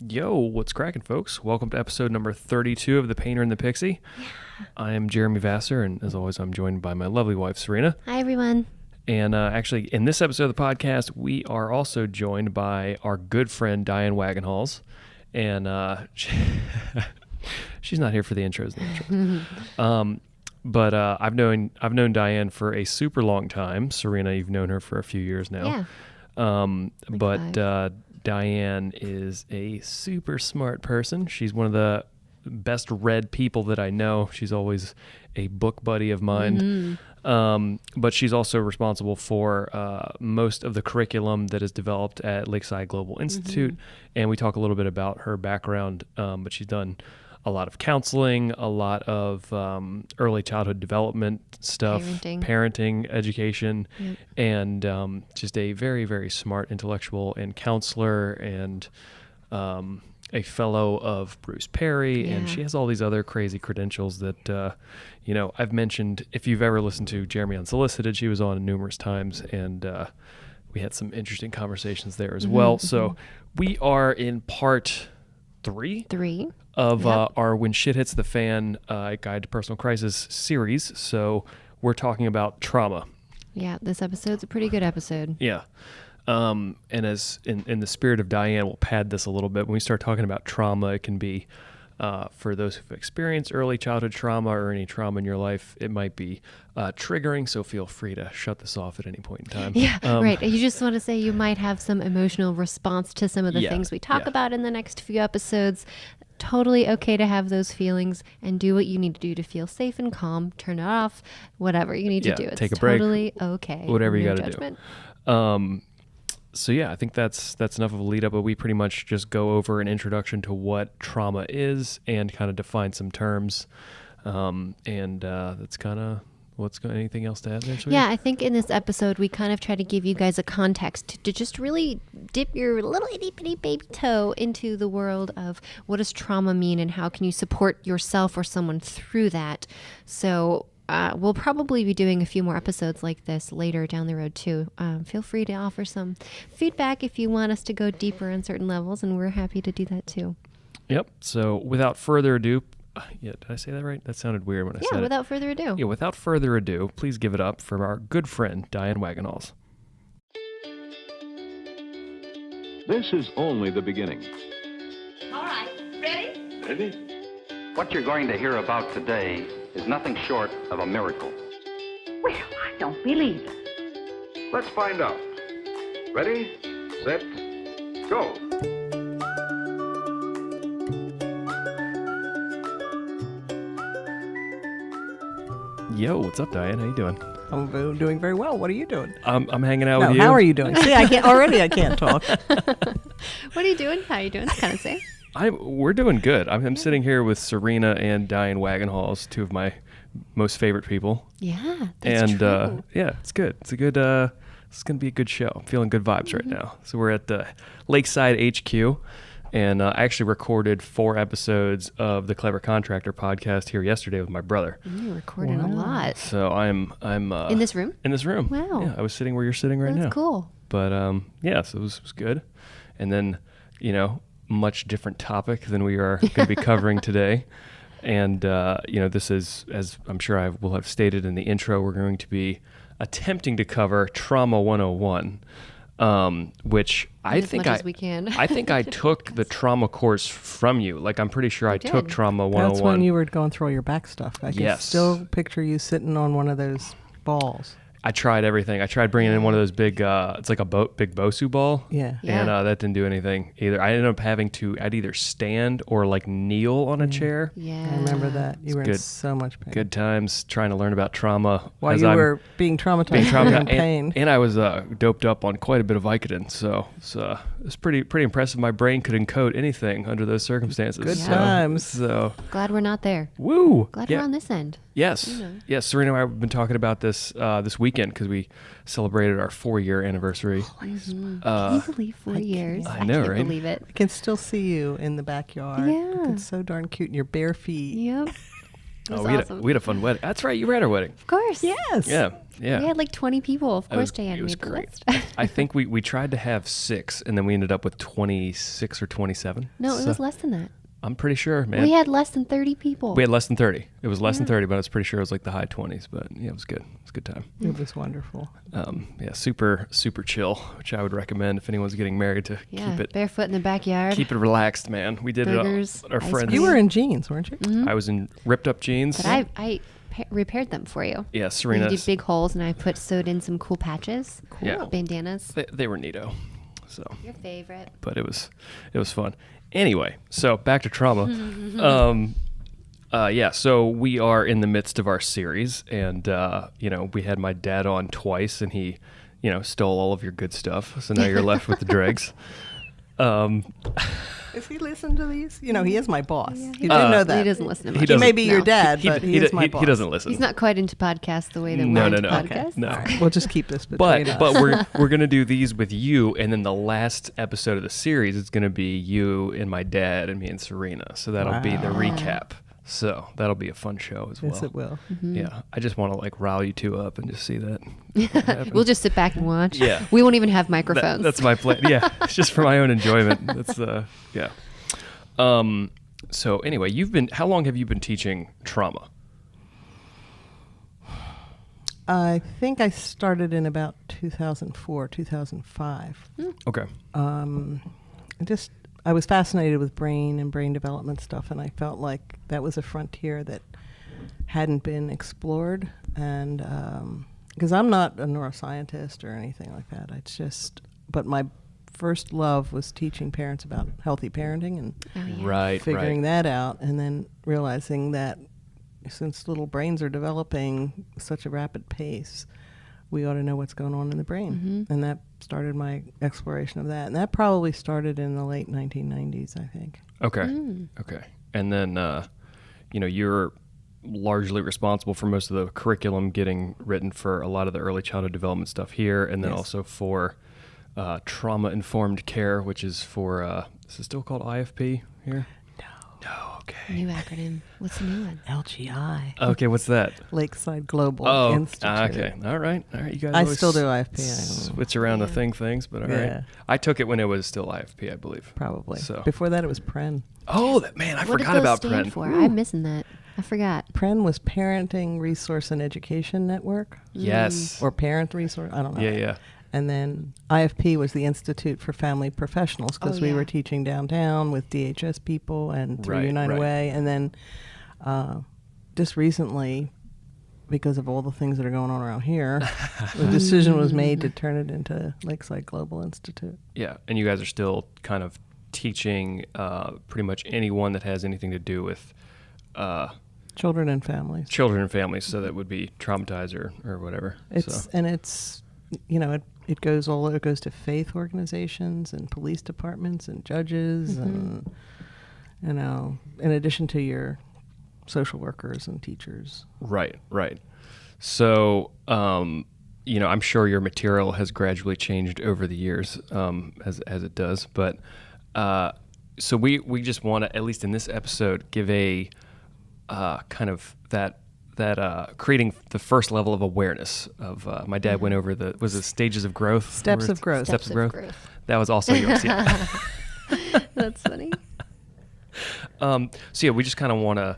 Yo, what's cracking, folks? Welcome to episode number 32 of The Painter and the Pixie. Yeah. I am Jeremy Vassar, and as always, I'm joined by my lovely wife, Serena. Hi, everyone. And actually, in this episode of the podcast, we are also joined by our good friend, Diane Wagenhals. And she's not here for the intros and outros. But I've known Diane for a super long time. Serena, you've known her for a few years now. Yeah. Diane is a super smart person. She's one of the best read people that I know. She's always a book buddy of mine. But she's also responsible for most of the curriculum that is developed at Lakeside Global Institute. And we talk a little bit about her background, but she's done a lot of counseling, a lot of early childhood development stuff, parenting education, and just a very, very smart intellectual and counselor, and a fellow of Bruce Perry. And she has all these other crazy credentials that, I've mentioned. If you've ever listened to Jeremy Unsolicited, she was on numerous times, and we had some interesting conversations there as well. So we are in part three of our When Shit Hits the Fan Guide to Personal Crisis series. So we're talking about trauma. Yeah, this episode's a pretty good episode. Yeah. And as in the spirit of Diane, we'll pad this a little bit. When we start talking about trauma, it can be for those who've experienced early childhood trauma or any trauma in your life, it might be triggering, so feel free to shut this off at any point in time. Yeah, right. You just want to say you might have some emotional response to some of the things we talk about in the next few episodes. Totally okay to have those feelings and do what you need to do to feel safe and calm. Turn it off, whatever you need to do. It's take a break, totally okay. Whatever you got to do. So yeah, I think that's enough of a lead up, but we pretty much just go over an introduction to what trauma is and kind of define some terms. That's kind of anything else to add there? Yeah, I think in this episode, we kind of try to give you guys a context to just really dip your little itty bitty baby toe into the world of what does trauma mean and how can you support yourself or someone through that. So we'll probably be doing a few more episodes like this later down the road too. Feel free to offer some feedback if you want us to go deeper on certain levels, and we're happy to do that too. Yep. So without further ado, did I say that right? That sounded weird when I said it. Yeah, without further ado. Yeah, without further ado, please give it up for our good friend, Diane Wagenhals. This is only the beginning. All right, ready? Ready? What you're going to hear about today is nothing short of a miracle. Well, I don't believe it. Let's find out. Ready, set, go. Yo, what's up, Diane? How you doing? I'm doing very well. What are you doing? I'm hanging out with you. How are you doing? See, I can't talk. What are you doing? How are you doing? It's kind of safe. We're doing good. I'm sitting here with Serena and Diane Wagenhals, two of my most favorite people. Yeah, that's true. It's good. It's going to be a good show. I'm feeling good vibes right now. So we're at the Lakeside HQ, and I actually recorded 4 episodes of the Clever Contractor podcast here yesterday with my brother. You recorded a lot. So I'm in this room? In this room. Wow. Yeah, I was sitting where you're sitting right now. That's cool. But so it was good. And then, much different topic than we are going to be covering today. And, this is, as I'm sure I will have stated in the intro, we're going to be attempting to cover Trauma 101, which I think as we can. I think I took the trauma course from you. Like, I'm pretty sure I took Trauma 101. That's when you were going through all your back stuff. I can still picture you sitting on one of those balls. I tried everything. I tried bringing in one of those big, it's like a big Bosu ball. Yeah. And that didn't do anything either. I ended up having to, I'd either stand or like kneel on a chair. Yeah. I remember that. You were in so much pain. Good times trying to learn about trauma. While you were being traumatized in pain. And I was doped up on quite a bit of Vicodin. So it's pretty impressive. My brain could encode anything under those circumstances. Good times. So glad we're not there. Woo. Glad we're on this end. Yes. Yes. Serena and I have been talking about this this weekend because we celebrated our 4-year anniversary. Can you believe 4 years? I know, can't right? believe it. I can still see you in the backyard. Yeah. It's so darn cute in your bare feet. Yep. It was awesome. We had a fun wedding. That's right. You were at our wedding. Of course. Yes. Yeah. Yeah. We had like 20 people. Of course, It Diane was made the great. list. I think we tried to have 6, and then we ended up with 26 or 27. No, it So was less than that. I'm pretty sure, man. We had less than 30 people. We had less than 30. It was less than 30, but I was pretty sure it was like the high 20s. But yeah, it was good. It was a good time. It was wonderful. Yeah, super chill, which I would recommend if anyone's getting married to Yeah, barefoot in the backyard. keep it relaxed, man. We did Burgers, it. Our ice friends. cream. You were in jeans, weren't you? I was in ripped up jeans. But I repaired them for you. Yeah, You Serena. did big holes, and I sewed in some cool patches. Cool. Yeah. Bandanas. They were neato. So, Your favorite. but it was fun. Anyway, so back to trauma. Yeah, so we are in the midst of our series, and we had my dad on twice, and he, stole all of your good stuff. So now you're left with the dregs. Does he listen to these? He is my boss. Yeah, You didn't know that. He doesn't listen to much. He He may be No. your dad, but he is my boss. He doesn't listen. He's not quite into podcasts the way that No, we're no, into no. podcasts. No. All right, we'll just keep this between us. But we're gonna do these with you, and then the last episode of the series is gonna be you and my dad and me and Serena. So that'll be the Wow. recap. So that'll be a fun show as well. Yes, it will. Yeah, I just want to rile you two up and just see that. We'll just sit back and watch. Yeah. We won't even have microphones. That's my plan. Yeah, it's just for my own enjoyment. That's yeah. So anyway, how long have you been teaching trauma? I think I started in about 2004, 2005. Okay. I was fascinated with brain and brain development stuff, and I felt like that was a frontier that hadn't been explored. And because I'm not a neuroscientist or anything like that, but my first love was teaching parents about healthy parenting and Right. figuring that out, and then realizing that since little brains are developing such a rapid pace, we ought to know what's going on in the brain. And that started my exploration of that. And that probably started in the late 1990s, I think. Okay. Okay. And then, you're largely responsible for most of the curriculum getting written for a lot of the early childhood development stuff here, and then Yes. also for trauma-informed care, which is for, is it still called IFP here? No, okay. New acronym. What's the new one? LGI. Okay, what's that? Lakeside Global Oh, Institute. okay. All right. You guys I always still do IFP. switch around the things, but all right. Yeah. I took it when it was still IFP, I believe. Probably. So. Before that, it was PREN. Oh, man, I What forgot did those about stand Pren. for? I'm missing that. I forgot. PREN was Parenting Resource and Education Network, Yes. or Parent Resource. I don't know. Yeah. And then IFP was the Institute for Family Professionals, because we yeah. were teaching downtown with DHS people and through Right, Unite right. Away. And then just recently, because of all the things that are going on around here, the decision was made to turn it into Lakeside Global Institute. Yeah, and you guys are still kind of teaching pretty much anyone that has anything to do with Children and families. children and families, so that would be traumatized or whatever. It goes to faith organizations and police departments and judges and in addition to your social workers and teachers. Right. So, I'm sure your material has gradually changed over the years, as it does. But so we just want to, at least in this episode, give a kind of that creating the first level of awareness of. My dad went over was it Stages of Growth? Steps of Growth. Steps of Growth. That was also yours. Yeah. That's funny. So yeah, we just kind of want to.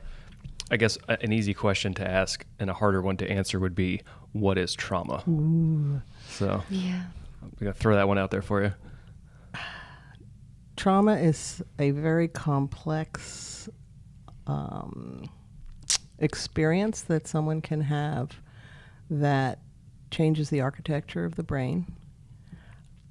I guess an easy question to ask and a harder one to answer would be, what is trauma? Ooh. So Yeah. I'm going to throw that one out there for you. Trauma is a very complex experience that someone can have that changes the architecture of the brain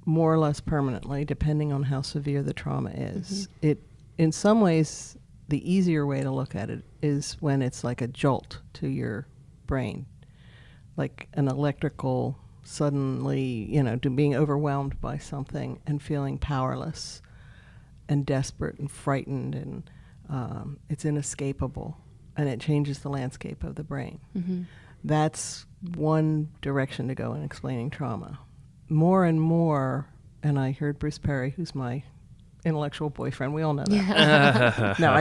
more or less permanently, depending on how severe the trauma is. It, in some ways, the easier way to look at it is when it's like a jolt to your brain, like an electrical suddenly, to being overwhelmed by something and feeling powerless and desperate and frightened, and it's inescapable, and it changes the landscape of the brain. That's one direction to go in explaining trauma. More and more, and I heard Bruce Perry, who's my intellectual boyfriend, we all know that. No,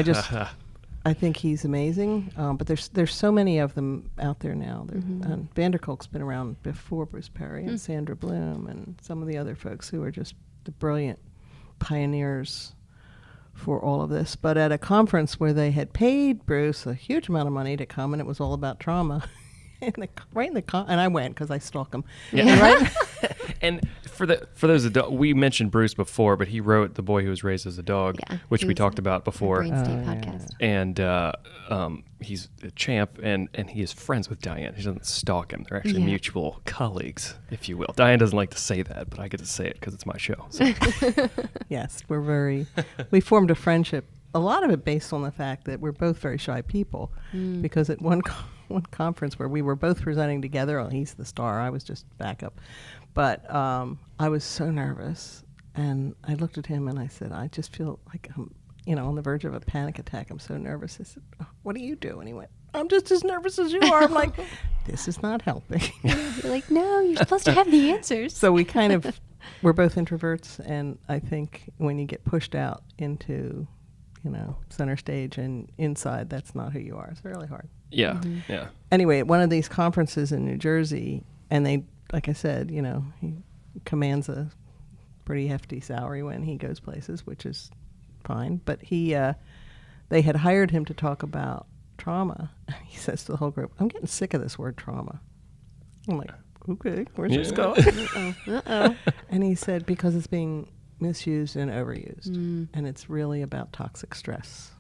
I think he's amazing, but there's so many of them out there now. And Vanderkolk's been around before Bruce Perry, and Sandra Bloom, and some of the other folks who are just the brilliant pioneers for all of this. But at a conference where they had paid Bruce a huge amount of money to come, and it was all about trauma, and I went because I stalk him. Yeah. And for those we mentioned Bruce before, but he wrote The Boy Who Was Raised as a Dog, which we talked about before. Brain State podcast. And he's a champ, and he is friends with Diane. He doesn't stalk him. They're actually mutual colleagues, if you will. Diane doesn't like to say that, but I get to say it because it's my show. So. Yes, we formed a friendship, a lot of it based on the fact that we're both very shy people, because at one conference where we were both presenting together, he's the star, I was just backup, but I was so nervous, and I looked at him and I said, I just feel like I'm on the verge of a panic attack. I'm so nervous. I said, what do you do? And he went, I'm just as nervous as you are. I'm like, this is not helping. You're like, no, you're supposed to have the answers. So we're both introverts, and I think when you get pushed out into center stage and inside, that's not who you are. It's really hard. Yeah, yeah. Anyway, at one of these conferences in New Jersey, and they, like I said, he commands a pretty hefty salary when he goes places, which is fine. But they had hired him to talk about trauma. He says to the whole group, I'm getting sick of this word trauma. I'm like, okay, where's this going? Uh-oh. And he said, because it's being misused and overused. And it's really about toxic stress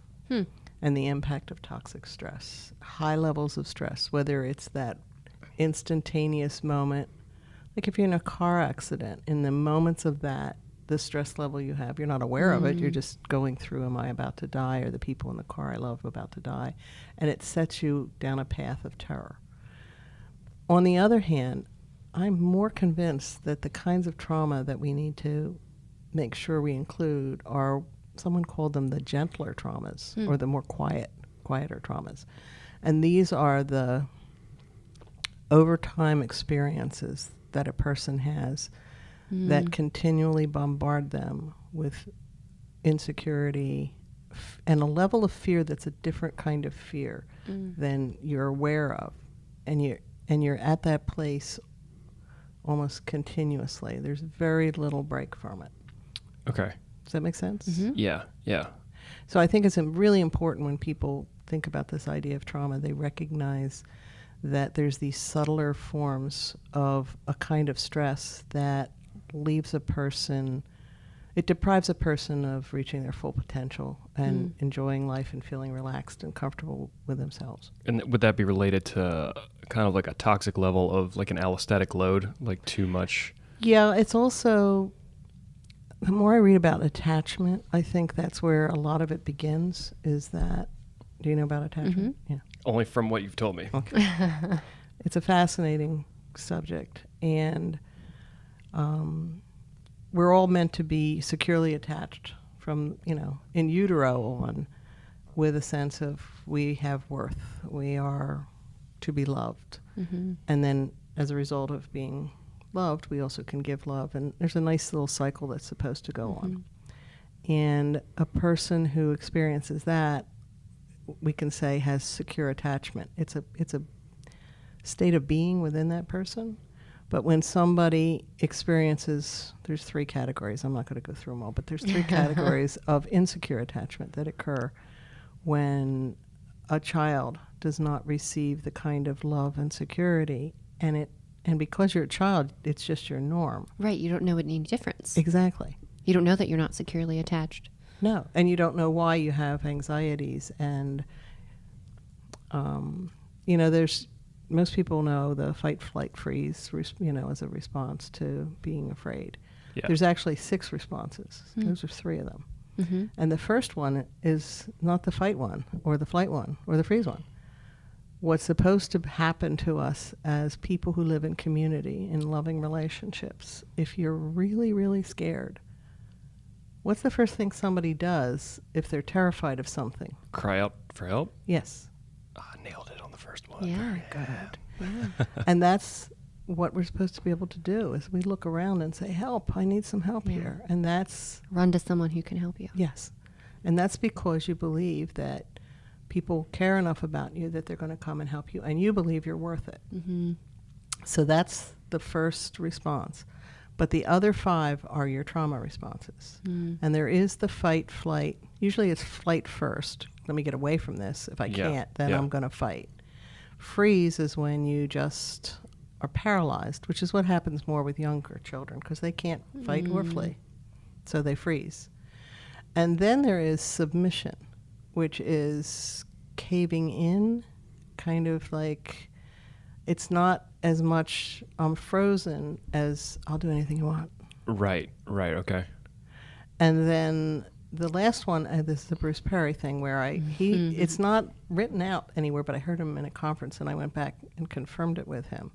and the impact of toxic stress. High levels of stress, whether it's that instantaneous moment, like if you're in a car accident, in the moments of that, the stress level you have, you're not aware of it, you're just going through, am I about to die, or the people in the car I love about to die, and it sets you down a path of terror. On the other hand, I'm more convinced that the kinds of trauma that we need to make sure we include are, someone called them the gentler traumas, or the more quieter traumas. And these are the overtime experiences that a person has that continually bombard them with insecurity and a level of fear that's a different kind of fear than you're aware of. And you're at that place almost continuously. There's very little break from it. Okay. Does that make sense? Yeah, yeah. So I think it's really important when people think about this idea of trauma, they recognize that there's these subtler forms of a kind of stress that leaves a person, it deprives a person of reaching their full potential and enjoying life and feeling relaxed and comfortable with themselves. And would that be related to kind of like a toxic level of like an allostatic load, like too much? Yeah, it's also, the more I read about attachment, I think that's where a lot of it begins, is that, do you know about attachment? Yeah. Only from what you've told me. Okay. It's a fascinating subject, and we're all meant to be securely attached from, in utero on, with a sense of we have worth, we are to be loved. And then as a result of being loved, we also can give love, and there's a nice little cycle that's supposed to go on. And a person who experiences that, we can say, has secure attachment. It's a state of being within that person. But when somebody experiences, there's 3 categories. I'm not going to go through them all, but there's 3 categories of insecure attachment that occur when a child does not receive the kind of love and security, and because you're a child, it's just your norm. Right, you don't know any difference. Exactly. You don't know that you're not securely attached. No, and you don't know why you have anxieties, and there's, most people know the fight, flight, freeze, as a response to being afraid. Yeah. There's actually 6 responses. Those are 3 of them. And the first one is not the fight one, or the flight one, or the freeze one. What's supposed to happen to us as people who live in community, in loving relationships, if you're really, really scared, what's the first thing somebody does if they're terrified of something? Cry out for help? Yes. I nailed it on the first one. Yeah. Good. Yeah. And that's what we're supposed to be able to do, is we look around and say, help, I need some help here. And that's... Run to someone who can help you. Yes. And that's because you believe that people care enough about you that they're going to come and help you, and you believe you're worth it. So that's the first response. But the other 5 are your trauma responses. And there is the fight, flight. Usually it's flight first. Let me get away from this. If I can't, then I'm going to fight. Freeze is when you just are paralyzed, which is what happens more with younger children because they can't fight or flee. So they freeze. And then there is submission, which is caving in, kind of like it's not as much I'm frozen as I'll do anything you want. Right, okay. And then the last one, this is the Bruce Perry thing where it's not written out anywhere, but I heard him in a conference and I went back and confirmed it with him.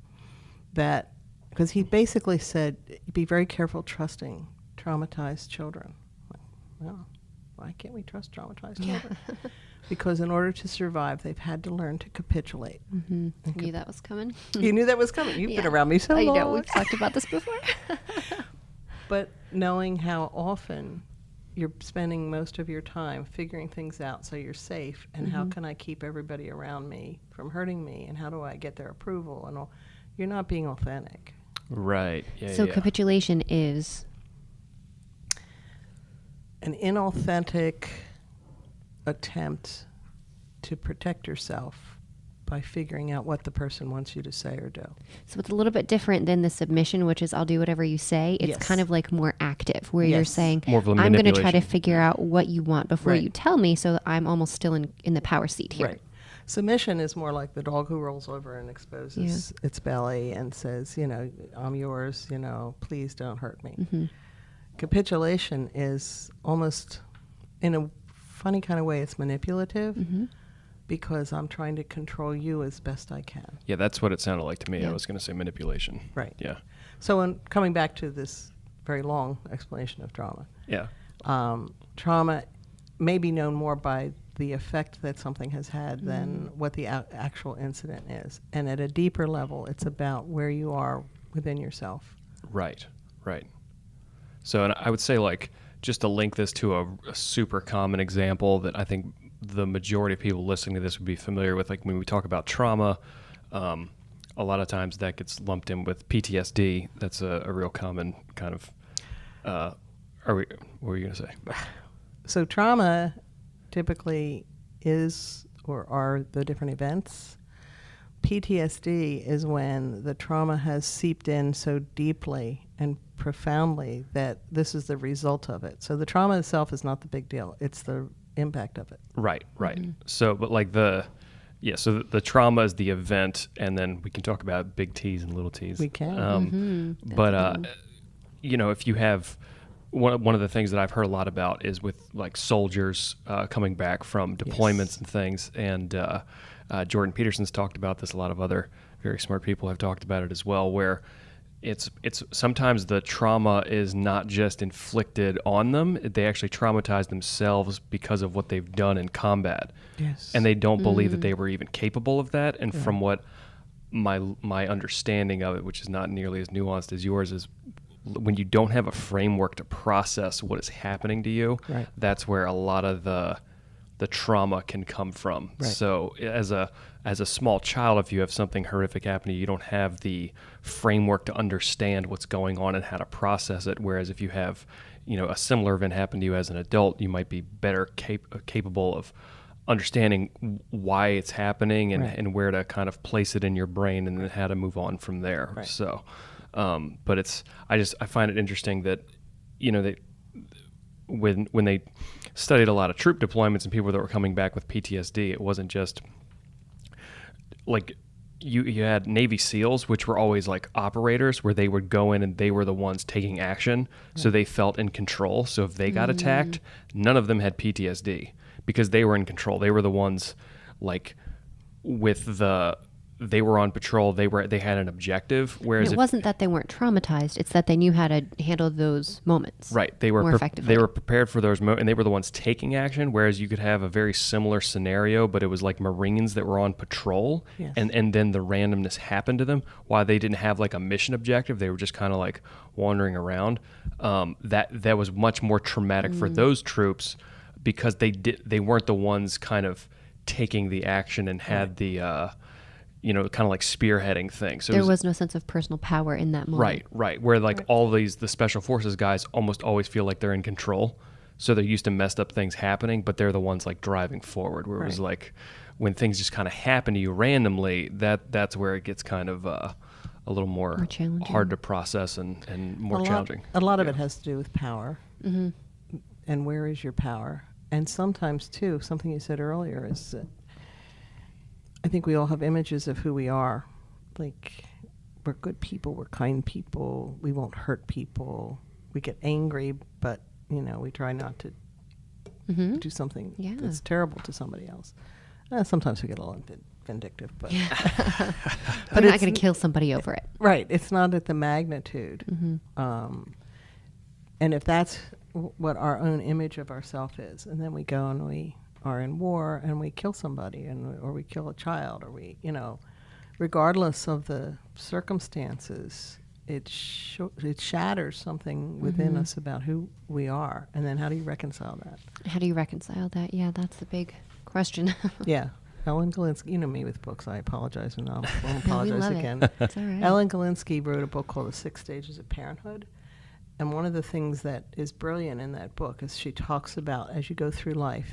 That, because he basically said, be very careful trusting traumatized children. Like, well, why can't we trust traumatized children? Because in order to survive, they've had to learn to capitulate. Knew that was coming. You knew that was coming. You've been around me so long. I know, we've talked about this before. But knowing how often you're spending most of your time figuring things out so you're safe, and how can I keep everybody around me from hurting me, and how do I get their approval and all, you're not being authentic. Right. So capitulation is an inauthentic attempt to protect yourself by figuring out what the person wants you to say or do. So it's a little bit different than the submission, which is I'll do whatever you say. It's kind of like more active, where you're saying, more of a I'm going to try to manipulation. figure out what you want before you tell me, so I'm almost still in the power seat here. Right. Submission is more like the dog who rolls over and exposes its belly and says, I'm yours, please don't hurt me. Capitulation is almost, in a funny kind of way, it's manipulative. Because I'm trying to control you as best I can. Yeah, that's what it sounded like to me. I was going to say manipulation. Right. Yeah. So in coming back to this very long explanation of trauma. Yeah. Trauma may be known more by the effect that something has had than what the actual incident is. And at a deeper level, it's about where you are within yourself. Right. So and I would say, like, just to link this to a super common example that I think the majority of people listening to this would be familiar with, like when we talk about trauma, a lot of times that gets lumped in with PTSD. That's a real common kind of, what were you going to say? So trauma typically is or are the different events. PTSD is when the trauma has seeped in so deeply and profoundly that this is the result of it. So the trauma itself is not the big deal. It's the impact of it. Right. So, but like so the trauma is the event, and then we can talk about big T's and little T's. We can. But if you have one of the things that I've heard a lot about is with like soldiers coming back from deployments and things, and Jordan Peterson's talked about this. A lot of other very smart people have talked about it as well, where it's sometimes the trauma is not just inflicted on them; they actually traumatize themselves because of what they've done in combat. Yes. And they don't believe that they were even capable of that. And from what my understanding of it, which is not nearly as nuanced as yours, is when you don't have a framework to process what is happening to you, that's where a lot of the trauma can come from. Right. So as a small child, if you have something horrific happen to you, you don't have the framework to understand what's going on and how to process it. Whereas if you have, a similar event happen to you as an adult, you might be better capable of understanding why it's happening and where to kind of place it in your brain and then how to move on from there. Right. So, but I find it interesting that, when they studied a lot of troop deployments and people that were coming back with PTSD, it wasn't just like you had Navy SEALs, which were always like operators, where they would go in and they were the ones taking action. So they felt in control. So if they got attacked, none of them had PTSD because they were in control. They were the ones like they were on patrol. They had an objective. Whereas it wasn't that they weren't traumatized; it's that they knew how to handle those moments. Right, they were more effectively. They were prepared for those moments, and they were the ones taking action. Whereas you could have a very similar scenario, but it was like Marines that were on patrol, and then the randomness happened to them. While they didn't have like a mission objective, they were just kind of like wandering around. That was much more traumatic for those troops because they weren't the ones kind of taking the action and had the, kind of like spearheading thing. So There was no sense of personal power in that moment. Right. Where like all the special forces guys almost always feel like they're in control. So they're used to messed up things happening, but they're the ones like driving forward. Where it was like when things just kind of happen to you randomly, that's where it gets kind of a little more challenging. hard to process and more challenging. A lot of it has to do with power. And where is your power? And sometimes, too, something you said earlier is that I think we all have images of who we are. Like, we're good people, we're kind people, we won't hurt people. We get angry, but, we try not to do something that's terrible to somebody else. Sometimes we get a little bit vindictive, but But you're not going to kill somebody over it. Right. It's not at the magnitude. And if that's what our own image of ourself is, and then we go and we are in war and we kill somebody or we kill a child or we, regardless of the circumstances, it shatters something within us about who we are. And then how do you reconcile that? How do you reconcile that? Yeah, that's the big question. Yeah. Ellen Galinsky, you know me with books. I apologize and I won't No, we apologize love again. it. It's all right. Ellen Galinsky wrote a book called The 6 Stages of Parenthood. And one of the things that is brilliant in that book is she talks about as you go through life,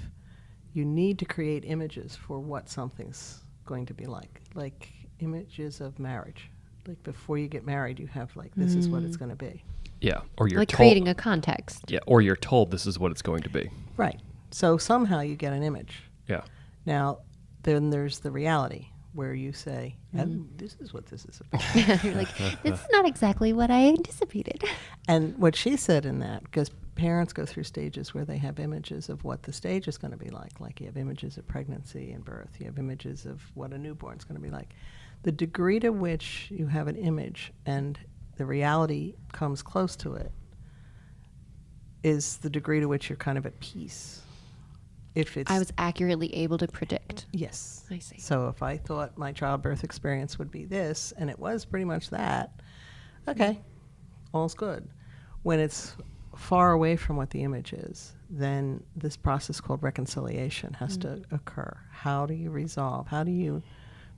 you need to create images for what something's going to be like images of marriage. Like before you get married, you have like, this is what it's going to be. Yeah, or you're like told, creating a context. Yeah, or you're told this is what it's going to be. Right. So somehow you get an image. Yeah. Now, then there's the reality where you say, this is what this is about. You're like, this is not exactly what I anticipated. And what she said in that, because parents go through stages where they have images of what the stage is going to be like. Like you have images of pregnancy and birth. You have images of what a newborn's going to be like. The degree to which you have an image and the reality comes close to it is the degree to which you're kind of at peace. If it's I was accurately able to predict. Yes. I see. So if I thought my childbirth experience would be this, and it was pretty much that, okay, all's good. When it's far away from what the image is, then this process called reconciliation has to occur. How do you resolve? How do you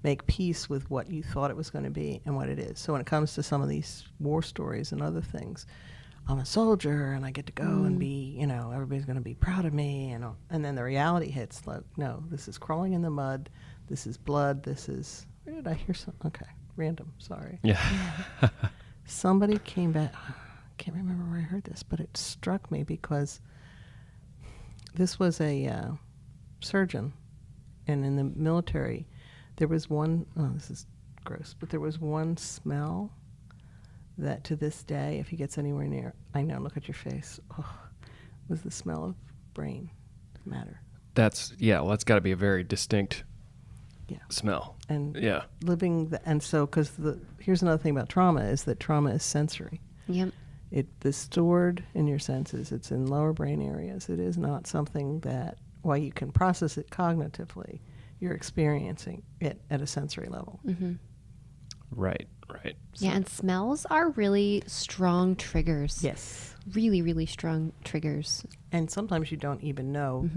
make peace with what you thought it was going to be and what it is? So when it comes to some of these war stories and other things, I'm a soldier and I get to go and be, everybody's going to be proud of me. And then the reality hits like, no, this is crawling in the mud. This is blood. This is, where did I hear something? Okay, random, sorry. Yeah. Somebody came back, I can't remember where I heard this, but it struck me because this was a surgeon. And in the military, there was one, this is gross, but there was one smell that to this day, if he gets anywhere near, I know, look at your face, was the smell of brain matter. That's got to be a very distinct smell. And yeah. And so, because here's another thing about trauma is that trauma is sensory. Yep. It's stored in your senses. It's in lower brain areas. It is not something that, while you can process it cognitively, you're experiencing it at a sensory level. Mm-hmm. Right. Yeah, and smells are really strong triggers. Yes. Really, really strong triggers. And sometimes you don't even know.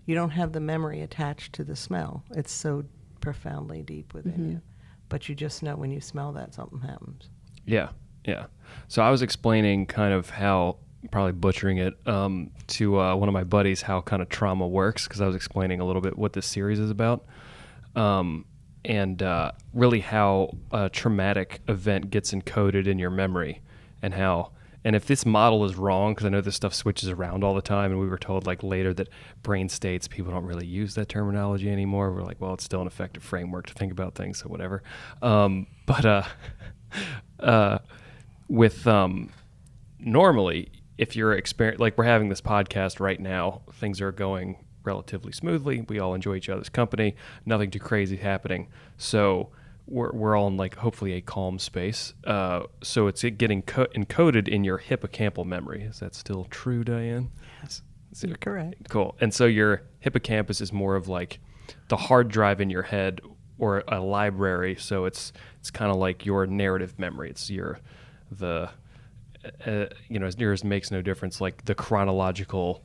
You don't have the memory attached to the smell. It's so profoundly deep within you. But you just know when you smell that, something happens. Yeah. So I was explaining kind of how, probably butchering it, to one of my buddies how kind of trauma works, because I was explaining a little bit what this series is about. And really how a traumatic event gets encoded in your memory, and if this model is wrong, because I know this stuff switches around all the time, and we were told like later that brain states, people don't really use that terminology anymore. We're like, well, it's still an effective framework to think about things, so whatever. With normally, if you're like we're having this podcast right now, things are going relatively smoothly. We all enjoy each other's company. Nothing too crazy happening. So we're all in like hopefully a calm space. So it's getting encoded in your hippocampal memory. Is that still true, Diane? Yes, you're correct. Cool. And so your hippocampus is more of like the hard drive in your head or a library. So it's kind of like your narrative memory. It's as near as makes no difference, like the chronological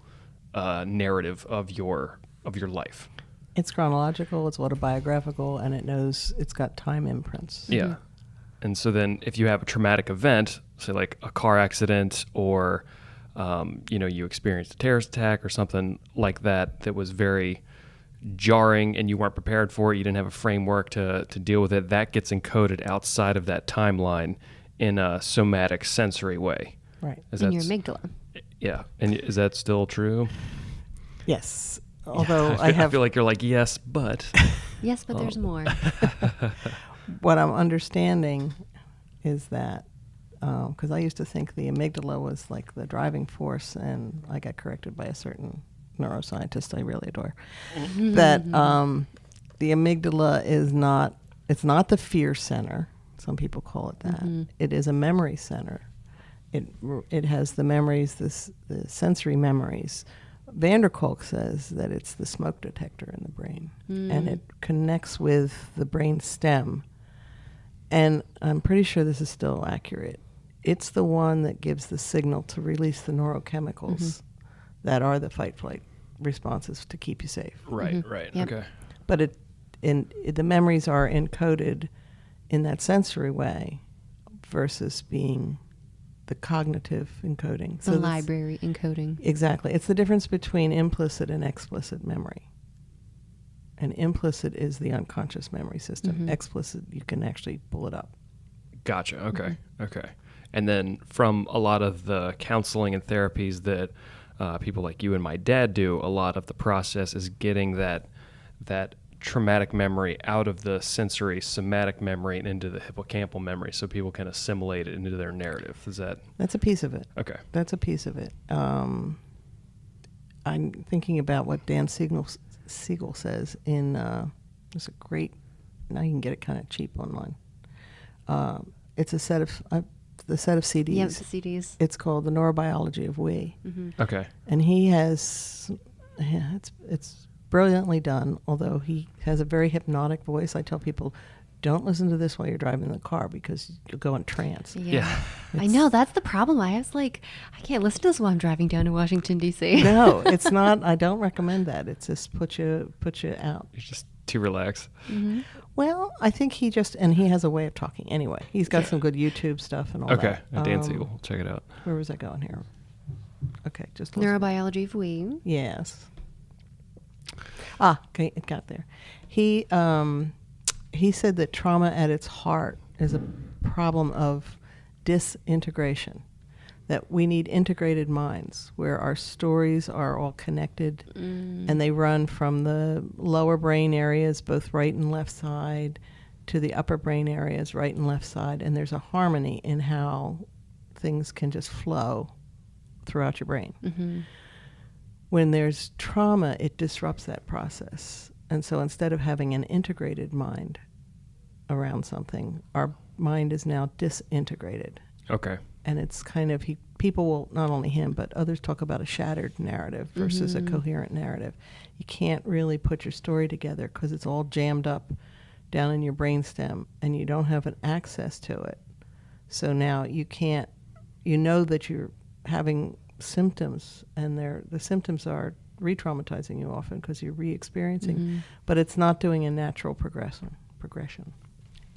narrative of your life. It's chronological, it's autobiographical, and it knows it's got time imprints. Yeah. And so then if you have a traumatic event, say like a car accident or, you experienced a terrorist attack or something like that that was very jarring and you weren't prepared for it, you didn't have a framework to deal with it, that gets encoded outside of that timeline in a somatic sensory way. Right. In your amygdala. Yeah. And is that still true? Yes. Although I feel like you're like, yes, but. Yes, but there's more. What I'm understanding is that, because I used to think the amygdala was like the driving force, and I got corrected by a certain neuroscientist I really adore, that the amygdala is not, it's not the fear center. Some people call it that. It is a memory center. It has the memories, the sensory memories. Van der Kolk says that it's the smoke detector in the brain, and it connects with the brain stem. And I'm pretty sure this is still accurate. It's the one that gives the signal to release the neurochemicals that are the fight-flight responses to keep you safe. Right, right. Yep. Okay. But the memories are encoded in that sensory way versus being the cognitive encoding. The library encoding. Exactly. It's the difference between implicit and explicit memory. And implicit is the unconscious memory system. Explicit, you can actually pull it up. Gotcha. Okay. Okay. And then from a lot of the counseling and therapies that people like you and my dad do, a lot of the process is getting that traumatic memory out of the sensory somatic memory and into the hippocampal memory so people can assimilate it into their narrative. Is that? That's a piece of it. Okay. That's a piece of it. I'm thinking about what Dan Siegel says in, it's a great, now you can get it kind of cheap online. It's a set of, the set of CDs. Yeah, the CDs. It's called The Neurobiology of We. Okay. And he has, it's brilliantly done, although he has a very hypnotic voice. I tell people, don't listen to this while you're driving the car because you'll go in trance. Yeah. I know, that's the problem. I was like, I can't listen to this while I'm driving down to Washington, D.C. No, it's not. I don't recommend that. It's just put you out. It's just too relaxed. Well, I think he has a way of talking. Anyway, he's got some good YouTube stuff and all Okay. that. Dan Siegel. Check it out. Where was I going here? Okay, just listen. Neurobiology of We. Yes. Okay, it got there. He said that trauma at its heart is a problem of disintegration, that we need integrated minds where our stories are all connected and they run from the lower brain areas, both right and left side, to the upper brain areas, right and left side, and there's a harmony in how things can just flow throughout your brain. When there's trauma, it disrupts that process. And so instead of having an integrated mind around something, our mind is now disintegrated. Okay. And it's kind of, people will, not only him, but others talk about a shattered narrative versus a coherent narrative. You can't really put your story together because it's all jammed up down in your brainstem and you don't have an access to it. So now you can't, you know that you're having symptoms and the symptoms are re-traumatizing you often because you're re-experiencing, but it's not doing a natural progression.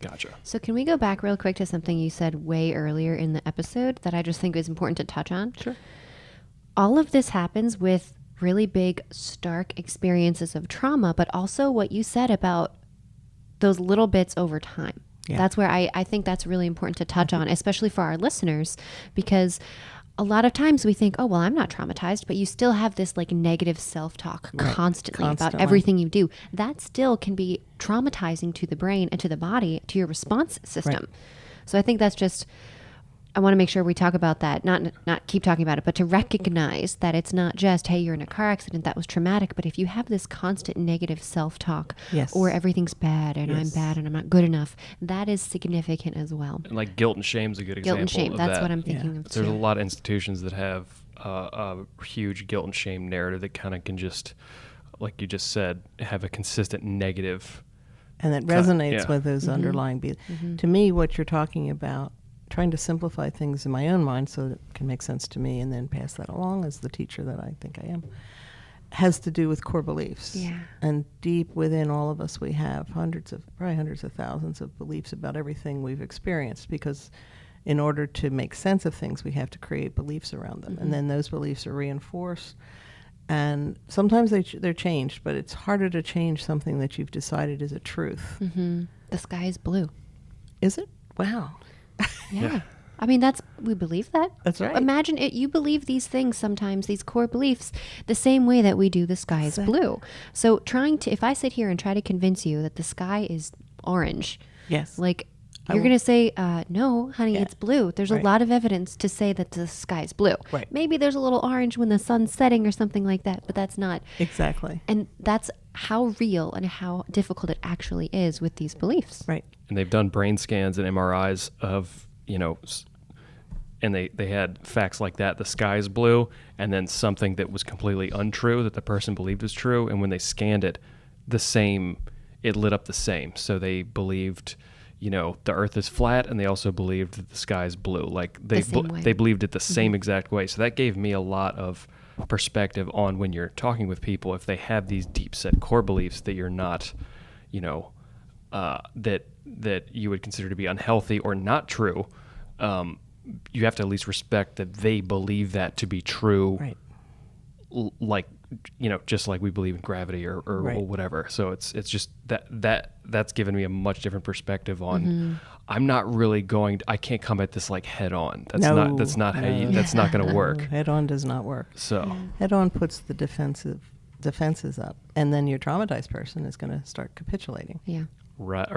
Gotcha. So can we go back real quick to something you said way earlier in the episode that I just think is important to touch on? Sure. All of this happens with really big, stark experiences of trauma, but also what you said about those little bits over time. Yeah. That's where I think that's really important to touch on, especially for our listeners, because a lot of times we think, oh, well, I'm not traumatized, but you still have this like negative self-talk constantly about everything you do. That still can be traumatizing to the brain and to the body, to your response system. Right. So I think that's just, I want to make sure we talk about that, not keep talking about it, but to recognize that it's not just, hey, you're in a car accident, that was traumatic, but if you have this constant negative self-talk or everything's bad and I'm bad and I'm not good enough, that is significant as well. And like guilt and shame is a good example. Guilt and shame, of that's that. what I'm thinking of too. There's a lot of institutions that have a huge guilt and shame narrative that kind of can just, like you just said, have a consistent negative. And that resonates with those underlying beats. To me, what you're talking about, trying to simplify things in my own mind so that it can make sense to me and then pass that along as the teacher that I think I am. has to do with core beliefs. Yeah. And deep within all of us, we have probably hundreds of thousands of beliefs about everything we've experienced, because in order to make sense of things, we have to create beliefs around them. And then those beliefs are reinforced. And sometimes they're changed, but it's harder to change something that you've decided is a truth. The sky is blue. Is it? Wow. Yeah. I mean, we believe that. That's right. Imagine it. You believe these things sometimes, these core beliefs, the same way that we do the sky is blue. So if I sit here and try to convince you that the sky is orange, Yes. like, you're going to say, no, honey, Yeah. it's blue. There's a lot of evidence to say that the sky is blue. Right. Maybe there's a little orange when the sun's setting or something like that, but that's not. Exactly. And that's how real and how difficult it actually is with these beliefs. Right. And they've done brain scans and MRIs of, and they had facts like that, the sky is blue, and then something that was completely untrue that the person believed was true. And when they scanned it, it lit up the same. So they believed, the earth is flat, and they also believed that the sky is blue. Like they believed it the same exact way. So that gave me a lot of perspective on when you're talking with people, if they have these deep set core beliefs that you're not, that you would consider to be unhealthy or not true, you have to at least respect that they believe that to be true. Right. Like, just like we believe in gravity or whatever. So it's just that's given me a much different perspective on, I'm not really I can't come at this like head on. That's not going to work. Head on does not work. So head on puts the defenses up, and then your traumatized person is going to start capitulating. Yeah. Right.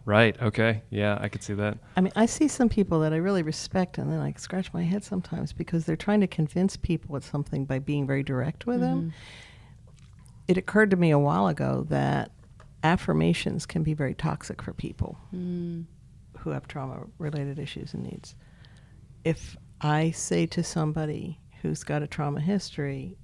Right. Okay. Yeah, I could see that. I mean, I see some people that I really respect, and then I scratch my head sometimes because they're trying to convince people of something by being very direct with them. It occurred to me a while ago that affirmations can be very toxic for people who have trauma-related issues and needs. If I say to somebody who's got a trauma history,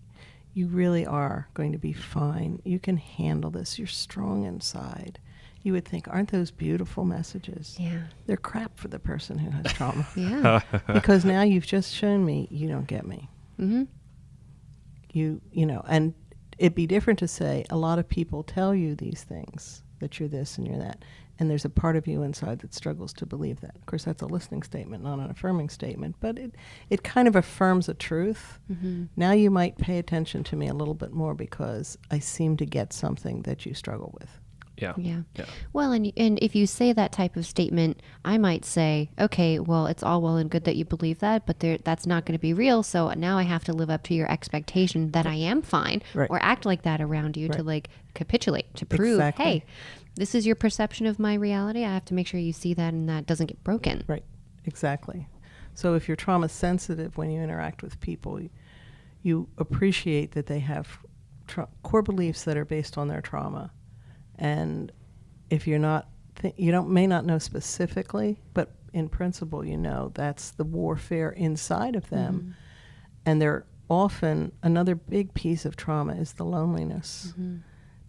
you really are going to be fine. You can handle this. You're strong inside. You would think, aren't those beautiful messages? Yeah. They're crap for the person who has trauma. Yeah. Because now you've just shown me you don't get me. And it'd be different to say, a lot of people tell you these things, that you're this and you're that, and there's a part of you inside that struggles to believe that. Of course, that's a listening statement, not an affirming statement, but it kind of affirms a truth. Now you might pay attention to me a little bit more because I seem to get something that you struggle with. Yeah. Well, and if you say that type of statement, I might say, okay, well, it's all well and good that you believe that, but that's not going to be real. So now I have to live up to your expectation that I am fine, or act like that around you to like capitulate, to prove, hey, this is your perception of my reality. I have to make sure you see that and that doesn't get broken. Right. Exactly. So if you're trauma sensitive when you interact with people, you appreciate that they have core beliefs that are based on their trauma. And if you're not, may not know specifically, but in principle, that's the warfare inside of them. And they're often, another big piece of trauma is the loneliness,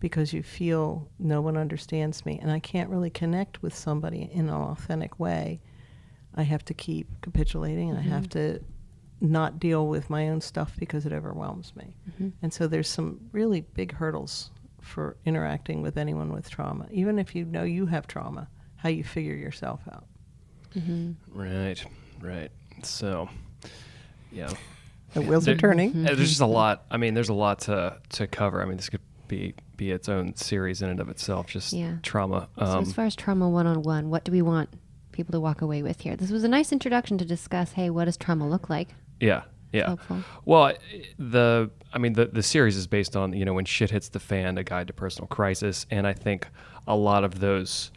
because you feel no one understands me, and I can't really connect with somebody in an authentic way. I have to keep capitulating, and I have to not deal with my own stuff because it overwhelms me. And so there's some really big hurdles for interacting with anyone with trauma, even if you know you have trauma, how you figure yourself out. Right. So, yeah. The wheels are turning. There's just a lot. I mean, there's a lot to cover. I mean, this could be its own series in and of itself, just trauma. So as far as trauma one-on-one, what do we want people to walk away with here? This was a nice introduction to discuss, hey, what does trauma look like? Yeah. Helpful. Well, the series is based on, when shit hits the fan, a guide to personal crisis. And I think a lot of those,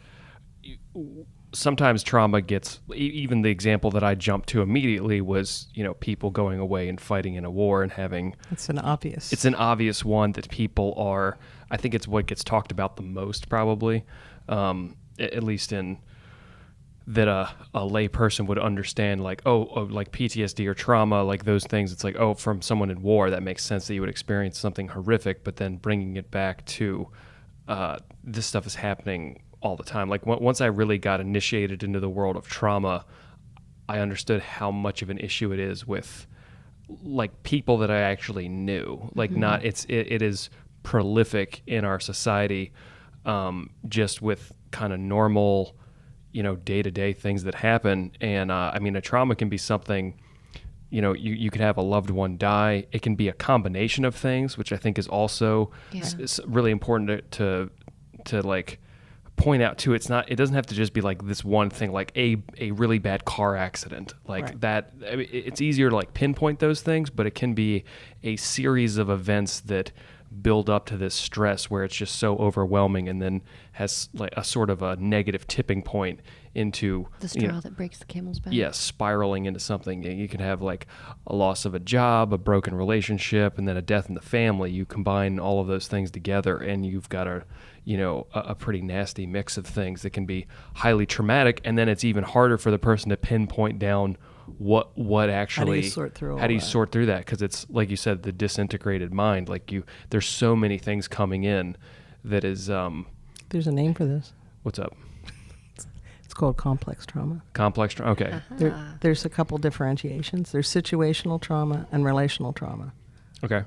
sometimes trauma gets, even the example that I jumped to immediately was, people going away and fighting in a war and having. It's an obvious one that people are, I think it's what gets talked about the most probably, at least in that a lay person would understand, like, like PTSD or trauma, like those things. It's like, from someone in war, that makes sense that you would experience something horrific, but then bringing it back to this stuff is happening all the time. Like once I really got initiated into the world of trauma, I understood how much of an issue it is with like people that I actually knew. Like not it is prolific in our society, just with kind of normal, day-to-day things that happen. And I mean, a trauma can be something, you could have a loved one die. It can be a combination of things, which I think is also really important to like point out too. It doesn't have to just be like this one thing, like a really bad car accident like that. I mean, it's easier to like pinpoint those things, but it can be a series of events that build up to this stress where it's just so overwhelming, and then has like a sort of a negative tipping point into The straw that breaks the camel's back. Yes, spiraling into something. You can have like a loss of a job, a broken relationship, and then a death in the family. You combine all of those things together, and you've got a pretty nasty mix of things that can be highly traumatic. And then it's even harder for the person to pinpoint down what actually, how do you sort through that? Because it's like you said, the disintegrated mind. Like there's so many things coming in that is. There's a name for this. What's up? It's called complex trauma. Complex trauma. Okay. There's a couple differentiations. There's situational trauma and relational trauma. Okay.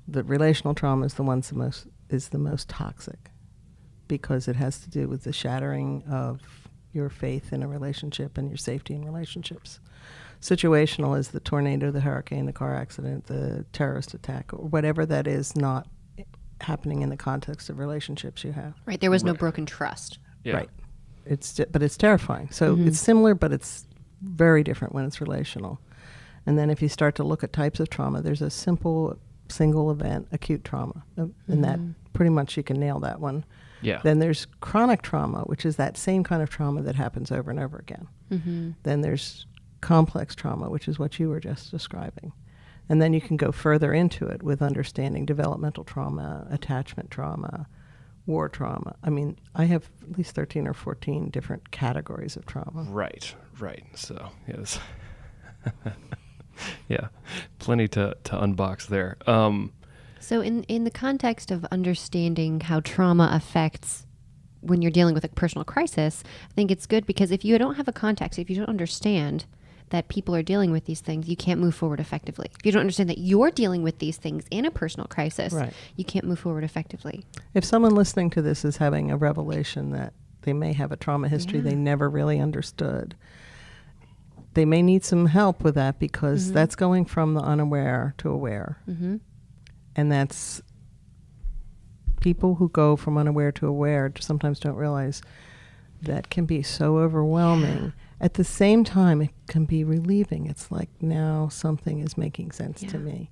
The relational trauma is the most toxic, because it has to do with the shattering of your faith in a relationship and your safety in relationships. Situational is the tornado, the hurricane, the car accident, the terrorist attack, or whatever that is not happening in the context of relationships you have. Right. There was no broken trust. Yeah. Right. But it's terrifying. So it's similar, but it's very different when it's relational. And then if you start to look at types of trauma, there's a simple single event acute trauma, and that pretty much you can nail that one. Yeah. Then there's chronic trauma, which is that same kind of trauma that happens over and over again. Then there's complex trauma, which is what you were just describing. And then you can go further into it with understanding developmental trauma, attachment trauma, war trauma. I mean, I have at least 13 or 14 different categories of trauma. Right. So, yes. Yeah, plenty to unbox there. So in the context of understanding how trauma affects when you're dealing with a personal crisis, I think it's good, because if you don't have a context, if you don't understand that people are dealing with these things, you can't move forward effectively. If you don't understand that you're dealing with these things in a personal crisis, you can't move forward effectively. If someone listening to this is having a revelation that they may have a trauma history they never really understood, they may need some help with that, because that's going from the unaware to aware. And that's people who go from unaware to aware sometimes don't realize that can be so overwhelming. At the same time, it can be relieving. It's like, now something is making sense to me.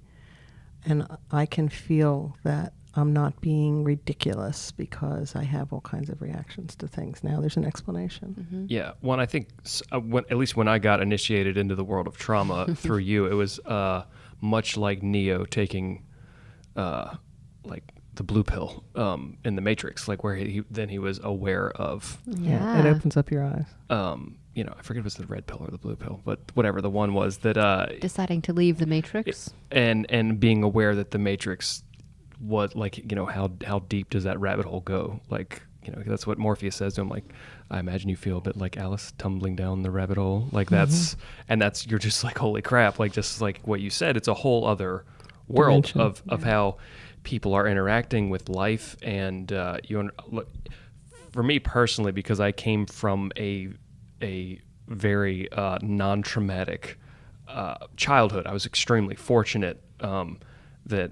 And I can feel that I'm not being ridiculous because I have all kinds of reactions to things. Now there's an explanation. Yeah. One, I think, at least when I got initiated into the world of trauma through you, it was much like Neo taking like the blue pill in the Matrix, like where he was aware of. Yeah, it opens up your eyes. I forget if it was the red pill or the blue pill, but whatever the one was that Deciding to leave the Matrix. And being aware that the Matrix was like, how deep does that rabbit hole go? Like, that's what Morpheus says to him. Like, I imagine you feel a bit like Alice tumbling down the rabbit hole. Like you're just like, holy crap. Like, just like what you said, it's a whole other world of how people are interacting with life. And for me personally, because I came from a very non-traumatic childhood, I was extremely fortunate that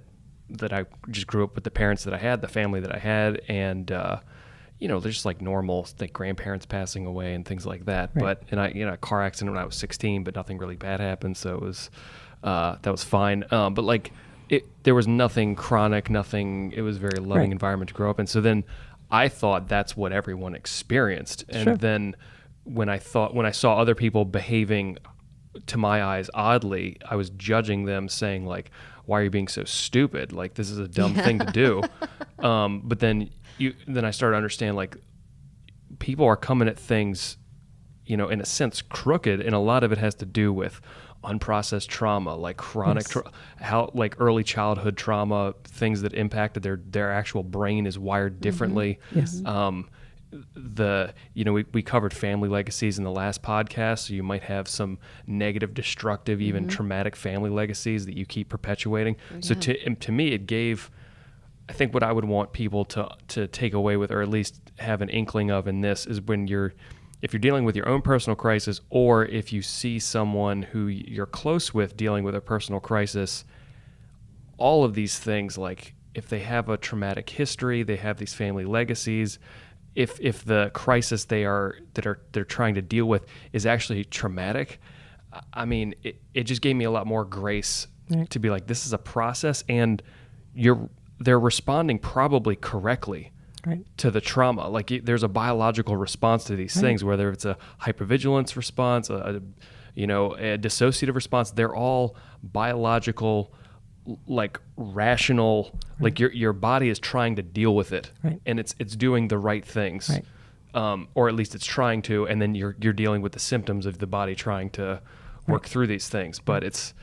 I just grew up with the parents that I had, the family that I had, and they're just like normal, like grandparents passing away and things like that. Right. But a car accident when I was 16, but nothing really bad happened, so it was that was fine. But like there was nothing chronic, nothing. It was a very loving environment to grow up in. So then I thought that's what everyone experienced, and then when I saw other people behaving to my eyes oddly, I was judging them, saying like, why are you being so stupid? Like, this is a dumb thing to do. But then I started to understand, like, people are coming at things, in a sense crooked, and a lot of it has to do with unprocessed trauma, like chronic like early childhood trauma, things that impacted their actual brain is wired differently. we covered family legacies in the last podcast, so you might have some negative, destructive, even traumatic family legacies that you keep perpetuating. So to me, it gave, I think, what I would want people to take away with, or at least have an inkling of in this, is if you're dealing with your own personal crisis, or if you see someone who you're close with dealing with a personal crisis, all of these things, like if they have a traumatic history, they have these family legacies, if the crisis they're trying to deal with is actually traumatic, I mean, it just gave me a lot more grace to be like, this is a process, and they're responding probably correctly to the trauma. Like there's a biological response to these things, whether it's a hypervigilance response, a dissociative response. They're all biological, like rational, like your body is trying to deal with it, and it's doing the right things, or at least it's trying to, and then you're dealing with the symptoms of the body trying to work through these things. But it's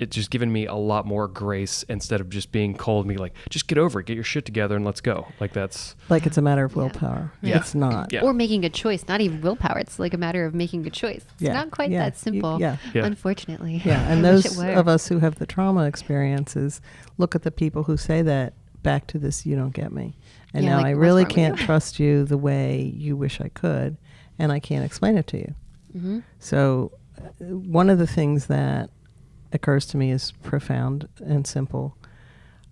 just given me a lot more grace, instead of just being cold, me like, just get over it, get your shit together, and let's go. Like that's like it's a matter of willpower. It's not. Or making a choice, not even willpower. It's like a matter of making a choice. It's not quite that simple, unfortunately. And those of us who have the trauma experiences look at the people who say that, back to this, you don't get me. And now, like, I really can't trust you the way you wish I could, and I can't explain it to you. So one of the things that occurs to me is profound and simple,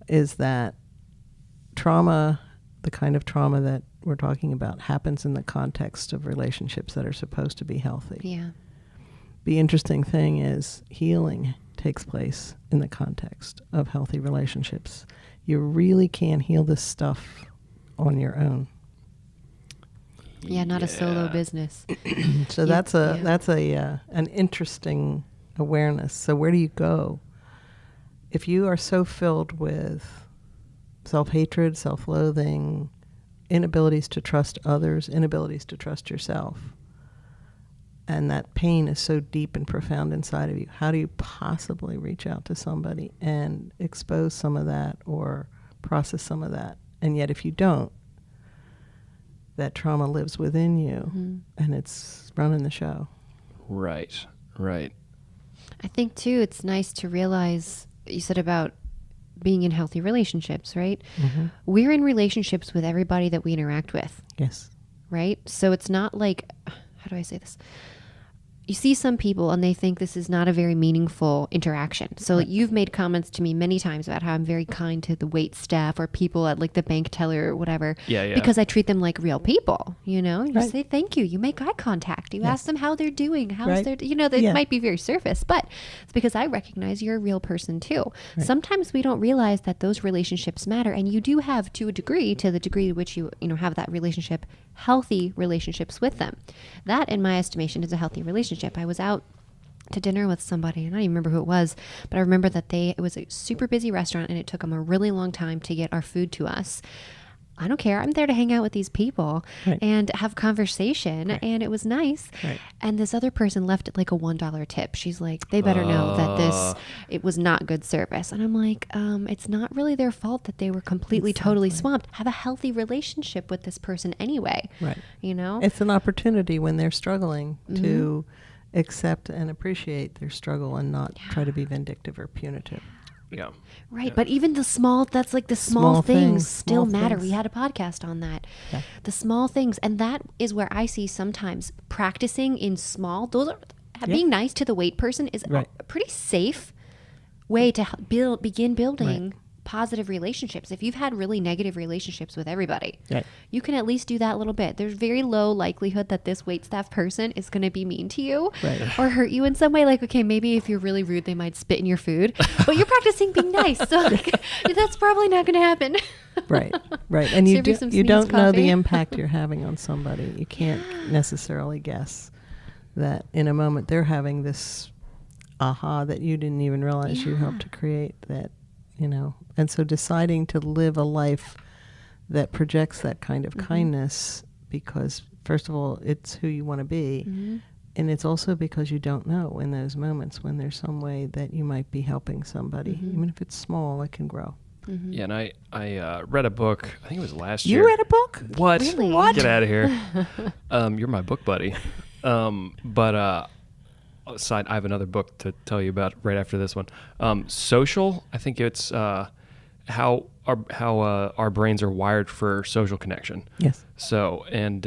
is that trauma, the kind of trauma that we're talking about, happens in the context of relationships that are supposed to be healthy. Yeah. The interesting thing is healing takes place in the context of healthy relationships. You really can't heal this stuff on your own. Yeah, not a solo business. So that's an interesting awareness. So where do you go if you are so filled with self-hatred, self-loathing, inabilities to trust others, inabilities to trust yourself, and that pain is so deep and profound inside of you? How do you possibly reach out to somebody and expose some of that or process some of that? And yet if you don't, that trauma lives within you, and it's running the show. Right. I think, too, it's nice to realize, you said about being in healthy relationships, right? We're in relationships with everybody that we interact with. Yes. Right? So it's not like, how do I say this? You see some people and they think this is not a very meaningful interaction. So you've made comments to me many times about how I'm very kind to the wait staff or people at like the bank teller or whatever. Because I treat them like real people, you know? You say thank you. You make eye contact. You ask them how they're doing. How's their, they might be very surface, but it's because I recognize you're a real person too. Sometimes we don't realize that those relationships matter, and you do have, to the degree to which you have that relationship, healthy relationships with them. That, in my estimation, is a healthy relationship. I was out to dinner with somebody, and I don't even remember who it was, but I remember that it was a super busy restaurant, and it took them a really long time to get our food to us. I don't care. I'm there to hang out with these people and have conversation, and it was nice. And this other person left it like a $1 tip. She's like, they better know that it was not good service. And I'm like, it's not really their fault that they were completely, totally swamped. Have a healthy relationship with this person anyway. You know? It's an opportunity when they're struggling to accept and appreciate their struggle and not try to be vindictive or punitive. But even the small things still matter. We had a podcast on that. The small things, and that is where I see sometimes practicing in small, being nice to the wait person is a pretty safe way to begin building positive relationships. If you've had really negative relationships with everybody, you can at least do that a little bit. There's very low likelihood that this waitstaff person is going to be mean to you or hurt you in some way. Like, okay, maybe if you're really rude, they might spit in your food, but you're practicing being nice. So like, that's probably not going to happen. Right. And you don't know the impact you're having on somebody. You can't necessarily guess that in a moment they're having this aha that you didn't even realize you helped to create, that, and so deciding to live a life that projects that kind of kindness, because first of all, it's who you want to be. And it's also because you don't know in those moments when there's some way that you might be helping somebody. Even if it's small, it can grow. Yeah, and I read a book. I think it was last You year. read a book? What? Really? What? Get out of here. You're my book buddy. Aside, I have another book to tell you about right after this one. Social. I think it's how our brains are wired for social connection. Yes. So, and